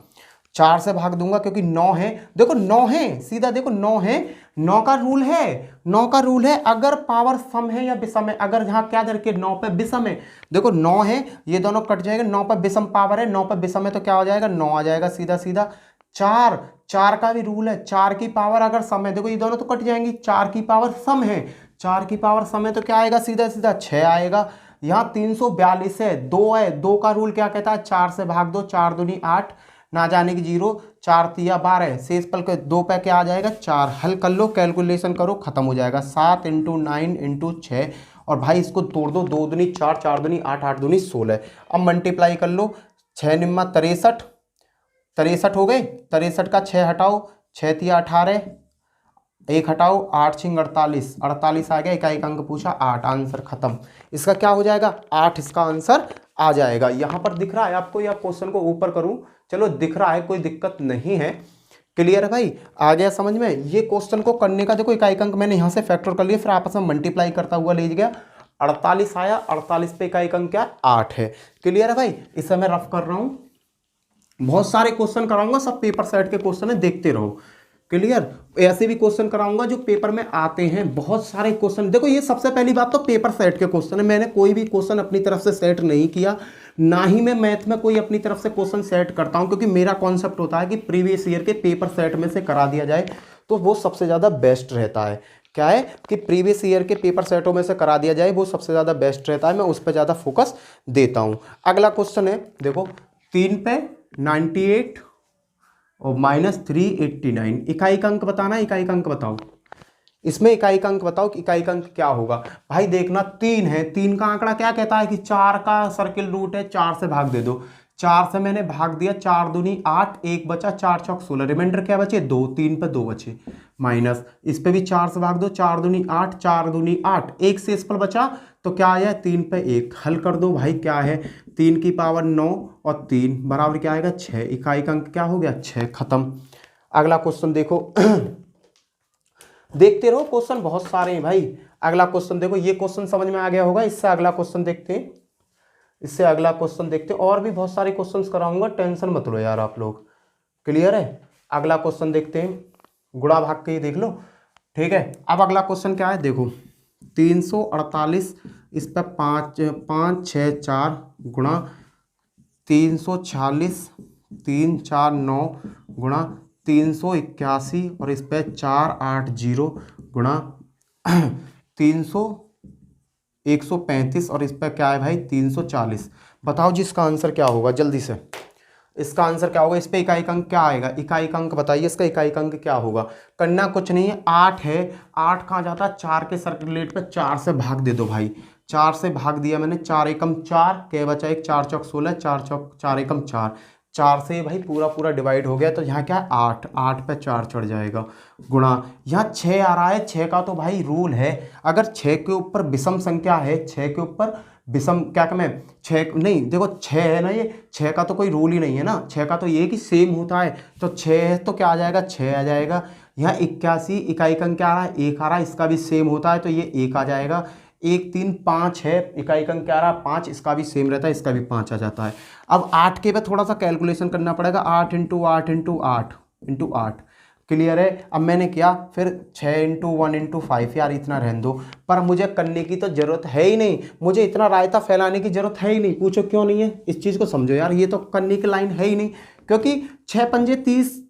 4 से भाग दूंगा क्योंकि 9 है, देखो 9 है सीधा, देखो 9 है, 9 का रूल है, 9 का रूल है अगर पावर सम है या विषम है, अगर यहाँ क्या दे रखिए 9 पे विषम है, देखो 9 है ये दोनों कट जाएगा, 9 पर विषम पावर है, 9 पर विषम है तो क्या हो जाएगा 9 आ जाएगा सीधा सीधा। 4, 4 का भी रूल है, 4 की पावर अगर सम है, देखो ये दोनों तो कट जाएंगी, 4 की पावर सम है, 4 की पावर सम है तो क्या आएगा सीधा सीधा 6 आएगा। यहाँ 342 है, 2 है, 2 का रूल क्या कहता है 4 से भाग दो, 4 दूनी 8 ना जाने की 0, 4 तिया 12, शेषफल के 2 पे क्या आ जाएगा 4, हल कर लो कैलकुलेशन करो खत्म हो जाएगा 7 इंटू 9 इंटू 6 और भाई इसको तोड़ दो, 2 दूनी 4, 4 दूनी 8, 8 दूनी 16, अब मल्टीप्लाई कर लो, 6 निम्मा 63, 63 हो गए, 63 का 6 हटाओ, 6 तिया 18, 1 हटाओ 8 छिंग 48, 48 आ गया, इकाई का अंक पूछा 8, आंसर खत्म। इसका क्या हो जाएगा 8, इसका आंसर आ जाएगा। यहाँ पर दिख रहा है आपको या क्वेश्चन को ऊपर करूं, चलो दिख रहा है कोई दिक्कत नहीं है। क्लियर है भाई, आ गया समझ में। ये क्वेश्चन को करने का देखो इकाई का अंक मैंने यहाँ से फैक्टर कर लिया, फिर आपस में मल्टीप्लाई करता हुआ ले गया, 48 आया, 48 पे इकाई का अंक क्या 8 है। क्लियर है भाई, इसे मैं रफ कर रहा हूँ, बहुत सारे क्वेश्चन कराऊंगा, सब पेपर सेट के क्वेश्चन है, देखते रहो। क्लियर, ऐसे भी क्वेश्चन कराऊंगा जो पेपर में आते हैं, बहुत सारे क्वेश्चन। देखो ये सबसे पहली बात तो पेपर सेट के क्वेश्चन है, मैंने कोई भी क्वेश्चन अपनी तरफ से सेट नहीं किया, ना ही मैं मैथ में कोई अपनी तरफ से क्वेश्चन सेट करता हूं, क्योंकि मेरा कॉन्सेप्ट होता है कि प्रीवियस ईयर के पेपर सेट में से करा दिया जाए तो वो सबसे ज़्यादा बेस्ट रहता है। क्या है कि प्रीवियस ईयर के पेपर सेटों में से करा दिया जाए वो सबसे ज़्यादा बेस्ट रहता है, मैं उस पर ज़्यादा फोकस देता हूँ। अगला क्वेश्चन है देखो 3 पे 98 और -389, इकाई का अंक बताना, इकाई का अंक बताओ, इसमें इकाई का अंक बताओ कि इकाई का अंक क्या होगा। भाई देखना 3 है, 3 का आंकड़ा क्या कहता है कि 4 का सर्किल रूट है, 4 से भाग दे दो, 4 से मैंने भाग दिया, 4 दूनी 8, 1 बचा, 4 चौक 16, रिमाइंडर क्या बचे 2, 3 पे 2 बचे, माइनस इस पे भी 4 से भाग दो, 4 दूनी 8, 4 दूनी 8, 1 से इस पर बचा तो क्या आया 3 पे 1, हल कर दो भाई क्या है 3 की पावर 9 और 3 बराबर क्या आएगा 6, इकाई का अंक क्या हो गया 6, खत्म। अगला क्वेश्चन देखो देखते रहो, क्वेश्चन बहुत सारे हैं भाई। अगला क्वेश्चन देखो, ये क्वेश्चन समझ में आ गया होगा, इससे अगला क्वेश्चन देखते हैं, इससे अगला क्वेश्चन देखते हैं, और भी बहुत सारे क्वेश्चंस कराऊंगा, टेंशन मत लो यार आप लोग। क्लियर है, अगला क्वेश्चन देखते हैं, गुणा भाग के ही देख लो, ठीक है। अब अगला क्वेश्चन क्या है देखो 348, इस पर 5 5 6 4 गुणा 346 3 4 9 गुणा 381 और इस पर 4 8 0 गुणा 300 135 और इस पर क्या है भाई 340। बताओ जी इसका आंसर क्या होगा जल्दी से, इसका आंसर क्या होगा, इस पे इकाई अंक क्या आएगा, इकाई अंक बताइए इसका इकाई अंक क्या होगा। करना कुछ नहीं है, 8 है, 8 कहाँ जाता है 4 के सर्कुलेट पे 4 से भाग दे दो भाई, 4 से भाग दिया मैंने, 4 एकम 4 क्या बचा, एक 4 चौक 16, 4 चौक 4 एकम 4, 4 से भाई पूरा पूरा डिवाइड हो गया, तो यहाँ क्या है 8, 8 पे 4 चढ़ जाएगा, गुणा यहाँ 6 आ रहा है, 6 का तो भाई रूल है, अगर 6 के ऊपर विषम संख्या है, 6 के ऊपर विषम क्या कम है, 6 नहीं देखो 6 है ना, ये 6 का तो कोई रूल ही नहीं है ना, 6 का तो ये कि सेम होता है, तो 6 है तो क्या आ जाएगा 6 आ जाएगा। यहाँ 81 इकाई अंक क्या आ रहा है 1 आ रहा है, इसका भी सेम होता है तो ये 1 आ जाएगा। 1 3 5 है, इकाई अंक क्या आ रहा है 5, इसका भी सेम रहता है, इसका भी 5 आ जाता है। अब 8 के पे थोड़ा सा कैलकुलेशन करना पड़ेगा, 8 इंटू 8 इंटू 8 इंटू 8, क्लियर है। अब मैंने किया फिर 6 इंटू 1 इंटू 5, यार इतना रहने दो, पर मुझे करने की तो जरूरत है ही नहीं, मुझे इतना रायता फैलाने की जरूरत है ही नहीं, पूछो क्यों नहीं है, इस चीज़ को समझो यार, ये तो करने की लाइन है ही नहीं, क्योंकि 6 पंजे 30,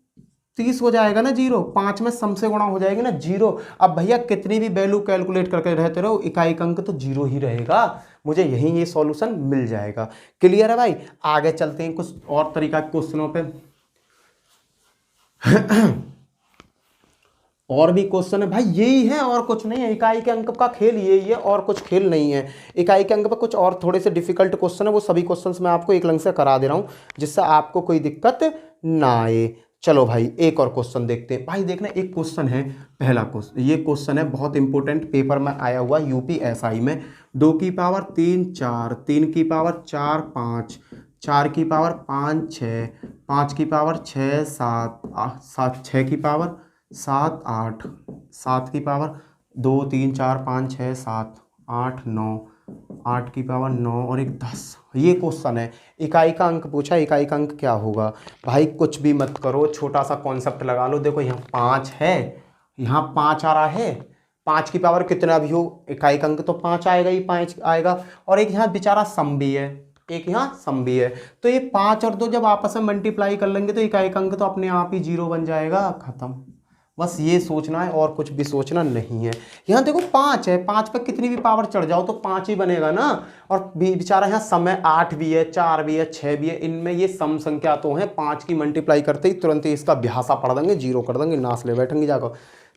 30 हो जाएगा ना जीरो, 5 में सम से गुणा हो जाएगी ना जीरो। अब भैया कितनी भी वैल्यू कैलकुलेट करके रहते रहो, इकाई अंक तो जीरो ही रहेगा, मुझे यही ये सॉल्यूशन मिल जाएगा। क्लियर है भाई, आगे चलते हैं कुछ और तरीका के क्वेश्चनों पे। और भी क्वेश्चन है भाई, यही है और कुछ नहीं है, इकाई के अंक का खेल यही है और कुछ खेल नहीं है। इकाई के अंक पर कुछ और थोड़े से डिफिकल्ट क्वेश्चन है, वो सभी क्वेश्चंस मैं आपको एक लंग से करा दे रहा हूँ जिससे आपको कोई दिक्कत ना आए। चलो भाई एक और क्वेश्चन देखते हैं भाई, देखना एक क्वेश्चन है, पहला क्वेश्चन, ये क्वेश्चन है बहुत इंपॉर्टेंट, पेपर में आया हुआ यूपीएसआई में। 2 की पावर 3 4, 3 की पावर 4 5, 4 की पावर 5 6, 5 की पावर 6 7, 7 6 की पावर 7 8, 7 की पावर 2 3 4 5 6 7 8 9, 8 की पावर 9 और एक 10, ये क्वेश्चन है। इकाई का अंक पूछा, इकाई का अंक क्या होगा भाई, कुछ भी मत करो, छोटा सा कॉन्सेप्ट लगा लो। देखो यहाँ 5 है, यहाँ 5 आ रहा है, 5 की पावर कितना भी हो इकाई का अंक तो 5 आएगा ही, 5 आएगा, और एक यहाँ बेचारा सम भी है, एक यहाँ सम भी है, तो ये 5 और 2 जब आपस में मल्टीप्लाई कर लेंगे तो इकाई का अंक तो अपने आप ही 0 बन जाएगा, खत्म। बस ये सोचना है और कुछ भी सोचना नहीं है। यहाँ देखो 5 है, 5 पर कितनी भी पावर चढ़ जाओ तो 5 ही बनेगा ना, और बेचारा यहाँ समय 8 भी है, 4 भी है, 6 भी है, इनमें ये सम संख्या तो है, 5 की मल्टीप्लाई करते ही तुरंत ही इसका ब्यासा पढ़ देंगे, 0 कर देंगे, नाश ले बैठेंगे जाकर।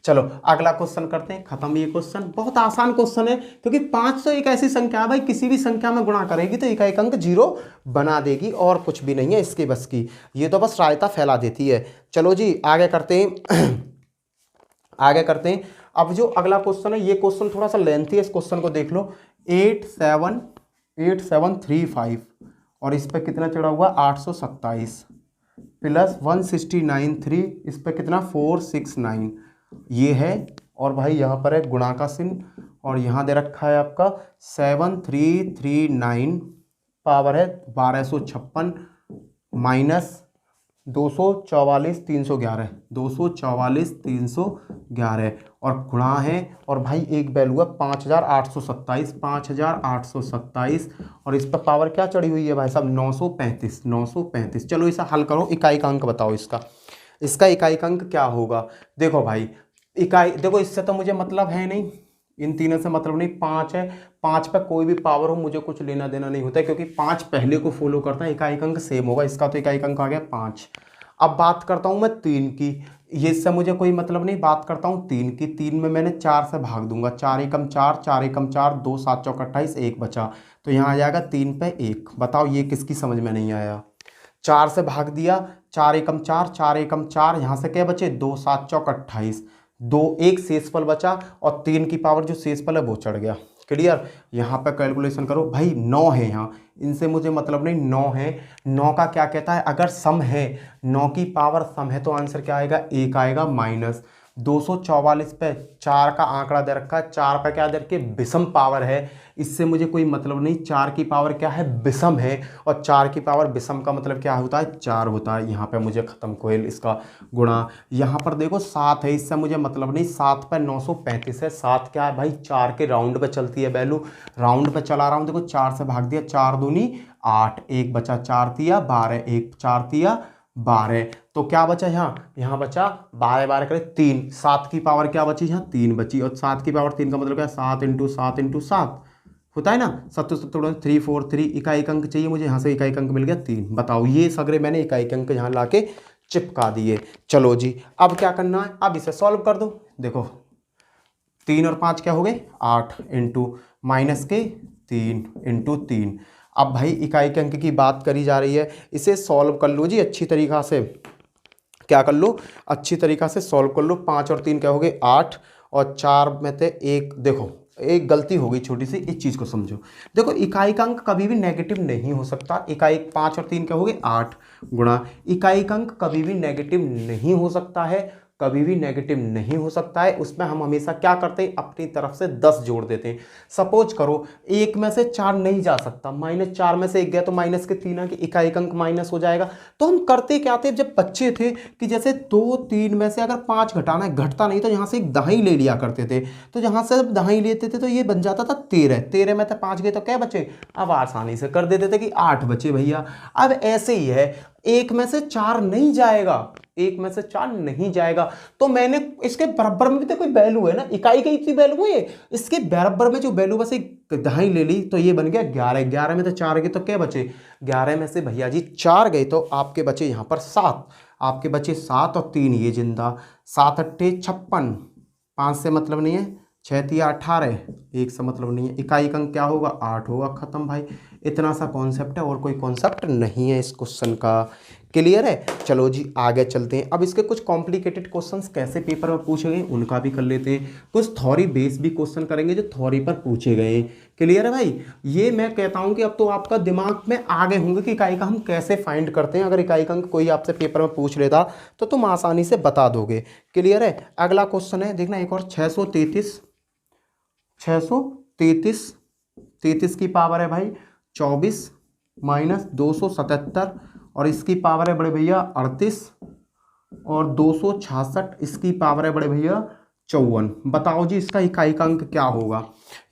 चलो अगला क्वेश्चन करते हैं, खत्म ये क्वेश्चन, बहुत आसान क्वेश्चन है, क्योंकि 5 तो एक ऐसी संख्या है भाई, किसी भी संख्या में गुणा करेगी तो इकाई अंक 0 बना देगी, और कुछ भी नहीं है इसके बस की, ये तो बस रायता फैला देती है। चलो जी आगे करते हैं आगे करते हैं। अब जो अगला क्वेश्चन है, ये क्वेश्चन थोड़ा सा लेंथी है, इस क्वेश्चन को देख लो। 8735 और इस पे कितना चढ़ा हुआ 827 प्लस 169 इस पे कितना 469, ये है, और भाई यहाँ पर है गुणा का चिन्ह, और यहाँ दे रखा है आपका 7339 पावर है 1256 माइनस 244 311, 244 311 और गुणा है, और भाई एक वैल्यू है 5827, 5827, और इस पर पावर क्या चढ़ी हुई है भाई साहब 935, 935। चलो इसे हल करो, इकाई का अंक बताओ इसका, इसका इकाई का अंक क्या होगा। देखो भाई इकाई, देखो इससे तो मुझे मतलब है नहीं, इन तीनों से मतलब नहीं, 5 है, 5 पे कोई भी पावर हो मुझे कुछ लेना देना नहीं होता है, क्योंकि 5 पहले को फॉलो करता है, इकाई अंक सेम होगा, इसका तो इकाई अंक आ गया 5। अब बात करता हूँ मैं 3 की, ये इससे मुझे कोई मतलब नहीं, बात करता हूँ 3 की, 3 में मैंने 4 से भाग दूंगा, 4 एकम 4, 4 एकम 4, 2 7 चौक 28, 1 बचा, तो यहाँ आ जाएगा 3 पे 1। बताओ ये किसकी समझ में नहीं आया, 4 से भाग दिया, 4 एकम 4, 4 एकम 4, यहाँ से क्या बचे 2 7 चौक 28, 2 एक शेषफल बचा, और 3 की पावर जो शेषफल है वो चढ़ गया। क्लियर, यहाँ पे कैलकुलेशन करो भाई, 9 है यहाँ, इनसे मुझे मतलब नहीं, 9 है, 9 का क्या कहता है, अगर सम है 9 की पावर सम है तो आंसर क्या आएगा 1 आएगा, माइनस 244 पे 4 का आंकड़ा दे रखा है, 4 पे क्या दे रखे विषम पावर है, इससे मुझे कोई मतलब नहीं, 4 की पावर क्या है विषम है, और 4 की पावर विषम का मतलब क्या होता है 4 होता है। यहाँ पे मुझे खत्म कोयल इसका गुणा, यहाँ पर देखो 7 है, इससे मुझे मतलब नहीं, 7 पे 935 है, 7 क्या है भाई 4 के राउंड पे चलती है वैल्यू, राउंड पे चला रहा हूँ, देखो 4 से भाग दिया, 4 दूनी 8, 1 बचा 4 तिया 12, 1 4 तिया 12, तो क्या बचा यहाँ बचा 12 12 करे 3, 7 की पावर क्या बची यहाँ 3 बची, और 7 की पावर 3 का मतलब क्या 7 इंटू 7 इंटू 7, होता है ना, 3 इकाई अंक चाहिए मुझे, यहाँ से इकाई अंक मिल गया 3। बताओ ये सगरे मैंने इकाई अंक यहाँ ला के चिपका दिए। चलो जी अब क्या करना है, अब इसे सॉल्व कर दो। देखो 3 और 5 क्या हो गए 8 इंटू माइनस के 3 इंटू 3। अब भाई इकाई के अंक की बात करी जा रही है, इसे सॉल्व कर लो जी अच्छी तरीक़ा से। क्या कर लो, अच्छी तरीक़ा से सॉल्व कर लो। 5 और 3 क्या हो गए 8 और 4 में से एक, देखो एक गलती हो गई छोटी सी, इस चीज़ को समझो। देखो इकाई का अंक कभी भी नेगेटिव नहीं हो सकता। इकाई 5 और 3 क्या हो गए 8 गुणा इकाई का अंक कभी भी नेगेटिव नहीं हो सकता है, कभी भी नेगेटिव नहीं हो सकता है। उसमें हम हमेशा क्या करते हैं, अपनी तरफ से 10 जोड़ देते हैं। सपोज करो 1 में से 4 नहीं जा सकता, -4 में से 1 गया तो माइनस के 3 की इकाई का अंक माइनस हो जाएगा। तो हम करते क्या थे जब बच्चे थे कि जैसे 2 3 में से अगर 5 घटाना है, घटता नहीं तो यहाँ से एक दहाई ले लिया करते थे। तो यहाँ से जब दहाई लेते थे तो ये बन जाता था 13 में से 5 गए तो क्या बचे, अब आसानी से कर देते थे कि 8 बचे भैया। अब ऐसे ही है, 1 में से 4 नहीं जाएगा, 1 में से 4 नहीं जाएगा, तो मैंने इसके बराबर में भी तो कोई वैल्यू है ना, इकाई की इतनी वैल्यू है, इसके बराबर में जो वैल्यू बस एक दहाई ले ली तो ये बन गया 11। 11 में तो 4 गए तो क्या बचे, 11 में से भैया जी 4 गए तो आपके बचे यहाँ पर 7, आपके बचे 7 और 3 ये जिंदा, 7 अट्ठे 56, 5 से मतलब नहीं है, 6 तिया 18, 1 से मतलब नहीं है, इकाई का अंक क्या होगा 8 होगा। खत्म भाई, इतना सा कॉन्सेप्ट है और कोई कॉन्सेप्ट नहीं है इस क्वेश्चन का। क्लियर है। चलो जी आगे चलते हैं। अब इसके कुछ कॉम्प्लिकेटेड क्वेश्चंस कैसे पेपर में पूछे गए उनका भी कर लेते हैं। कुछ थ्योरी बेस भी क्वेश्चन करेंगे जो थ्योरी पर पूछे गए हैं। क्लियर है भाई। ये मैं कहता हूं कि अब तो आपका दिमाग में आगे होंगे कि इकाई का हम कैसे फाइंड करते हैं। अगर इकाई का अंक कोई आपसे पेपर में पूछ लेता तो तुम आसानी से बता दोगे। क्लियर है। अगला क्वेश्चन है देखना एक और, 633 की पावर है भाई 24 माइनस 277 और इसकी पावर है बड़े भैया 38 और 266 इसकी पावर है बड़े भैया 54। बताओ जी इसका इकाई का अंक क्या होगा।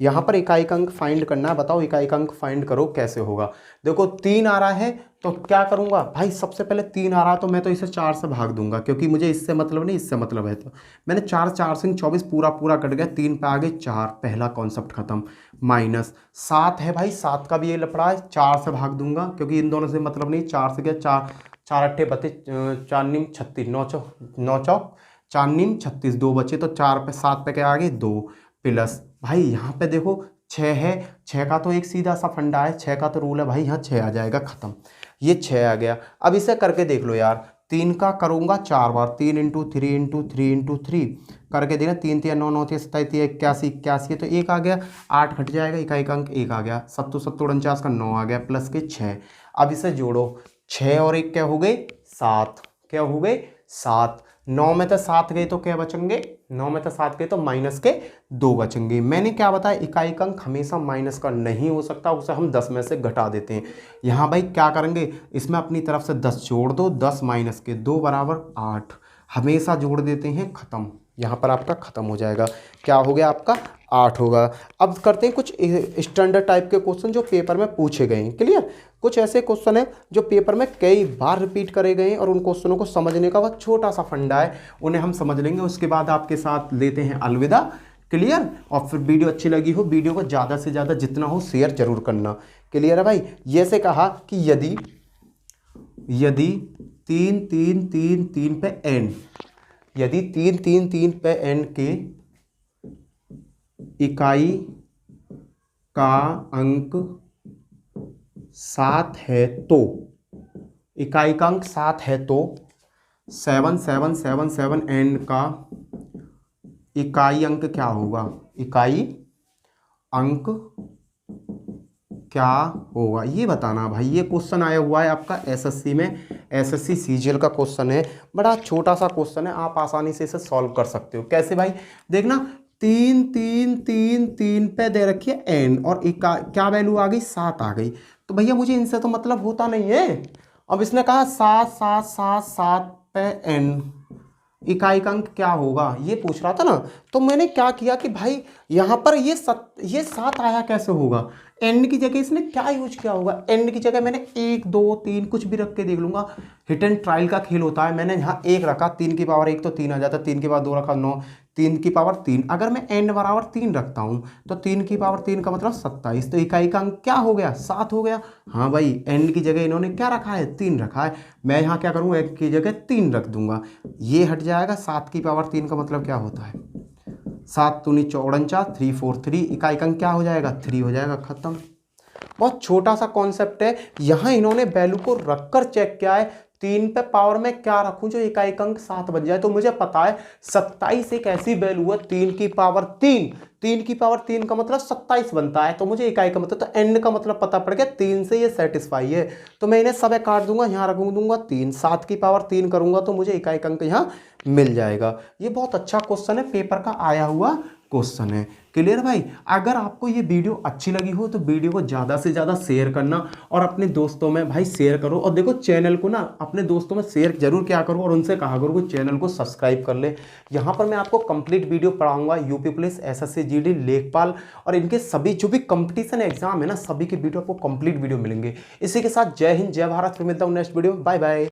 यहाँ पर इकाई का अंक फाइंड करना है। बताओ इकाई का अंक फाइंड करो कैसे होगा। देखो 3 आ रहा है तो क्या करूँगा भाई, सबसे पहले 3 आ रहा है तो मैं तो इसे 4 से भाग दूंगा क्योंकि मुझे इससे मतलब नहीं इससे मतलब है। तो मैंने 4 4 से 24 पूरा पूरा कट गया, 3 पे आगे 4, पहला कॉन्सेप्ट खत्म। माइनस 7 है भाई, 7 का भी ये लफड़ा है, 4 से भाग दूंगा क्योंकि इन दोनों से मतलब नहीं। 4 से गया 4, 4 अट्ठे 32, 4 नीम 36, 9 चौक 4 नीम 36, 2 बचे तो 4 पे 7 पे क्या आगे 2 प्लस भाई यहाँ पे देखो 6 है, 6 का तो एक सीधा सा फंडा है, 6 का तो रूल है भाई, यहाँ 6 आ जाएगा खत्म। ये 6 आ गया। अब इसे करके देख लो यार, 3 का करूँगा 4 बार, 3 इंटू 3 इंटू 3 इंटू 3 करके देना, 3 3 9 9 27 81 81 तो 1 आ गया, 8 घट जाएगा, इकाई का अंक 1 आ गया, 7 7 49 का 9 आ गया प्लस के 6। अब इसे जोड़ो, 6 और 1 क्या हो गए 7, क्या हो गए 7। 9 में तो 7 गए तो क्या बचेंगे, 9 में तो 7 गए तो माइनस के 2 बचेंगे। मैंने क्या बताया इकाई का अंक हमेशा माइनस का नहीं हो सकता, उसे हम 10 में से घटा देते हैं। यहाँ भाई क्या करेंगे, इसमें अपनी तरफ से 10 जोड़ दो, 10 माइनस के 2 बराबर 8, हमेशा जोड़ देते हैं, खत्म। यहाँ पर आपका खत्म हो जाएगा, क्या हो गया आपका 8 होगा। अब करते हैं कुछ स्टैंडर्ड टाइप के क्वेश्चन जो पेपर में पूछे गए हैं। क्लियर। कुछ ऐसे क्वेश्चन हैं जो पेपर में कई बार रिपीट करे गए हैं और उन क्वेश्चनों को समझने का वह छोटा सा फंडा है, उन्हें हम समझ लेंगे। उसके बाद आपके साथ लेते हैं अलविदा। क्लियर। और फिर वीडियो अच्छी लगी हो, वीडियो को ज़्यादा से ज़्यादा जितना हो शेयर जरूर करना। क्लियर है भाई। जैसे कहा कि यदि 3 3 3 3 पे n, यदि 3 3 3 पे n के इकाई का अंक 7 है तो, इकाई का अंक 7 है तो 7 7 7 7 n का इकाई अंक क्या होगा, इकाई अंक क्या होगा ये बताना भाई। ये क्वेश्चन आया हुआ है आपका एसएससी में, एसएससी सीजीएल का क्वेश्चन है, बड़ा छोटा सा क्वेश्चन है, आप आसानी से इसे सॉल्व कर सकते हो। कैसे भाई, देखना 3 3 3 3 पे दे रखी है n और क्या वैल्यू आ गई 7 आ गई, तो भैया मुझे इनसे तो मतलब होता नहीं है। अब इसने कहा 7 7 7 7 पे n इकाई का अंक क्या होगा ये पूछ रहा था ना, तो मैंने क्या किया कि भाई यहाँ पर ये 7 आया कैसे होगा, एन की जगह इसने क्या यूज किया होगा, एन की जगह मैंने 1 2 3 कुछ भी रख के देख लूंगा। हिट एंड ट्रायल का खेल होता है, मैंने यहाँ 1 रखा, 3 की पावर 1 तो 3 आ जाता, 3 की पावर 2 रखा 9, 3 की पावर 3। अगर मैं एन बराबर 3 रखता हूँ तो 3 की पावर 3 का मतलब 27, तो इकाई का अंक क्या हो गया, 7 हो गया। हाँ भाई, एन की जगह इन्होंने क्या रखा है, 3 रखा है, मैं यहाँ क्या करूँगा, एन की जगह 3 रख दूंगा, ये हट जाएगा। 7 की पावर 3 का मतलब क्या होता है, 7 दूनी 49, 3 4 3, इकाई का अंक क्या हो जाएगा, 3 हो जाएगा, खत्म। बहुत छोटा सा कॉन्सेप्ट है, यहां इन्होंने वैल्यू को रखकर चेक किया है 3 पे पावर में क्या रखूं जो इकाई का अंक 7 बन जाए। तो मुझे पता है 27 एक ऐसी वैल्यू है 3 की पावर 3, 3 की पावर 3 का मतलब 27 बनता है, तो मुझे इकाई का मतलब, तो एन का मतलब पता पड़ गया, 3 से ये सेटिस्फाई है। तो मैं इन्हें सब काट दूंगा, यहाँ रख दूंगा 3, 7 की पावर 3 करूंगा तो मुझे इकाई का अंक यहाँ मिल जाएगा। ये बहुत अच्छा क्वेश्चन है, पेपर का आया हुआ क्वेश्चन है। क्लियर भाई, अगर आपको ये वीडियो अच्छी लगी हो तो वीडियो को ज़्यादा से ज़्यादा शेयर करना और अपने दोस्तों में भाई शेयर करो। और देखो चैनल को ना अपने दोस्तों में शेयर जरूर क्या करो और उनसे कहा करो कि चैनल को सब्सक्राइब कर ले। यहाँ पर मैं आपको कंप्लीट वीडियो पढ़ाऊंगा, यूपी पुलिस, एसएससी जीडी, लेखपाल और इनके सभी जो भी कंपटीशन एग्जाम है ना, सभी के वीडियो आपको कंप्लीट वीडियो मिलेंगे। इसी के साथ जय हिंद, जय भारत, फिर मिलता हूँ नेक्स्ट वीडियो, बाय बाय।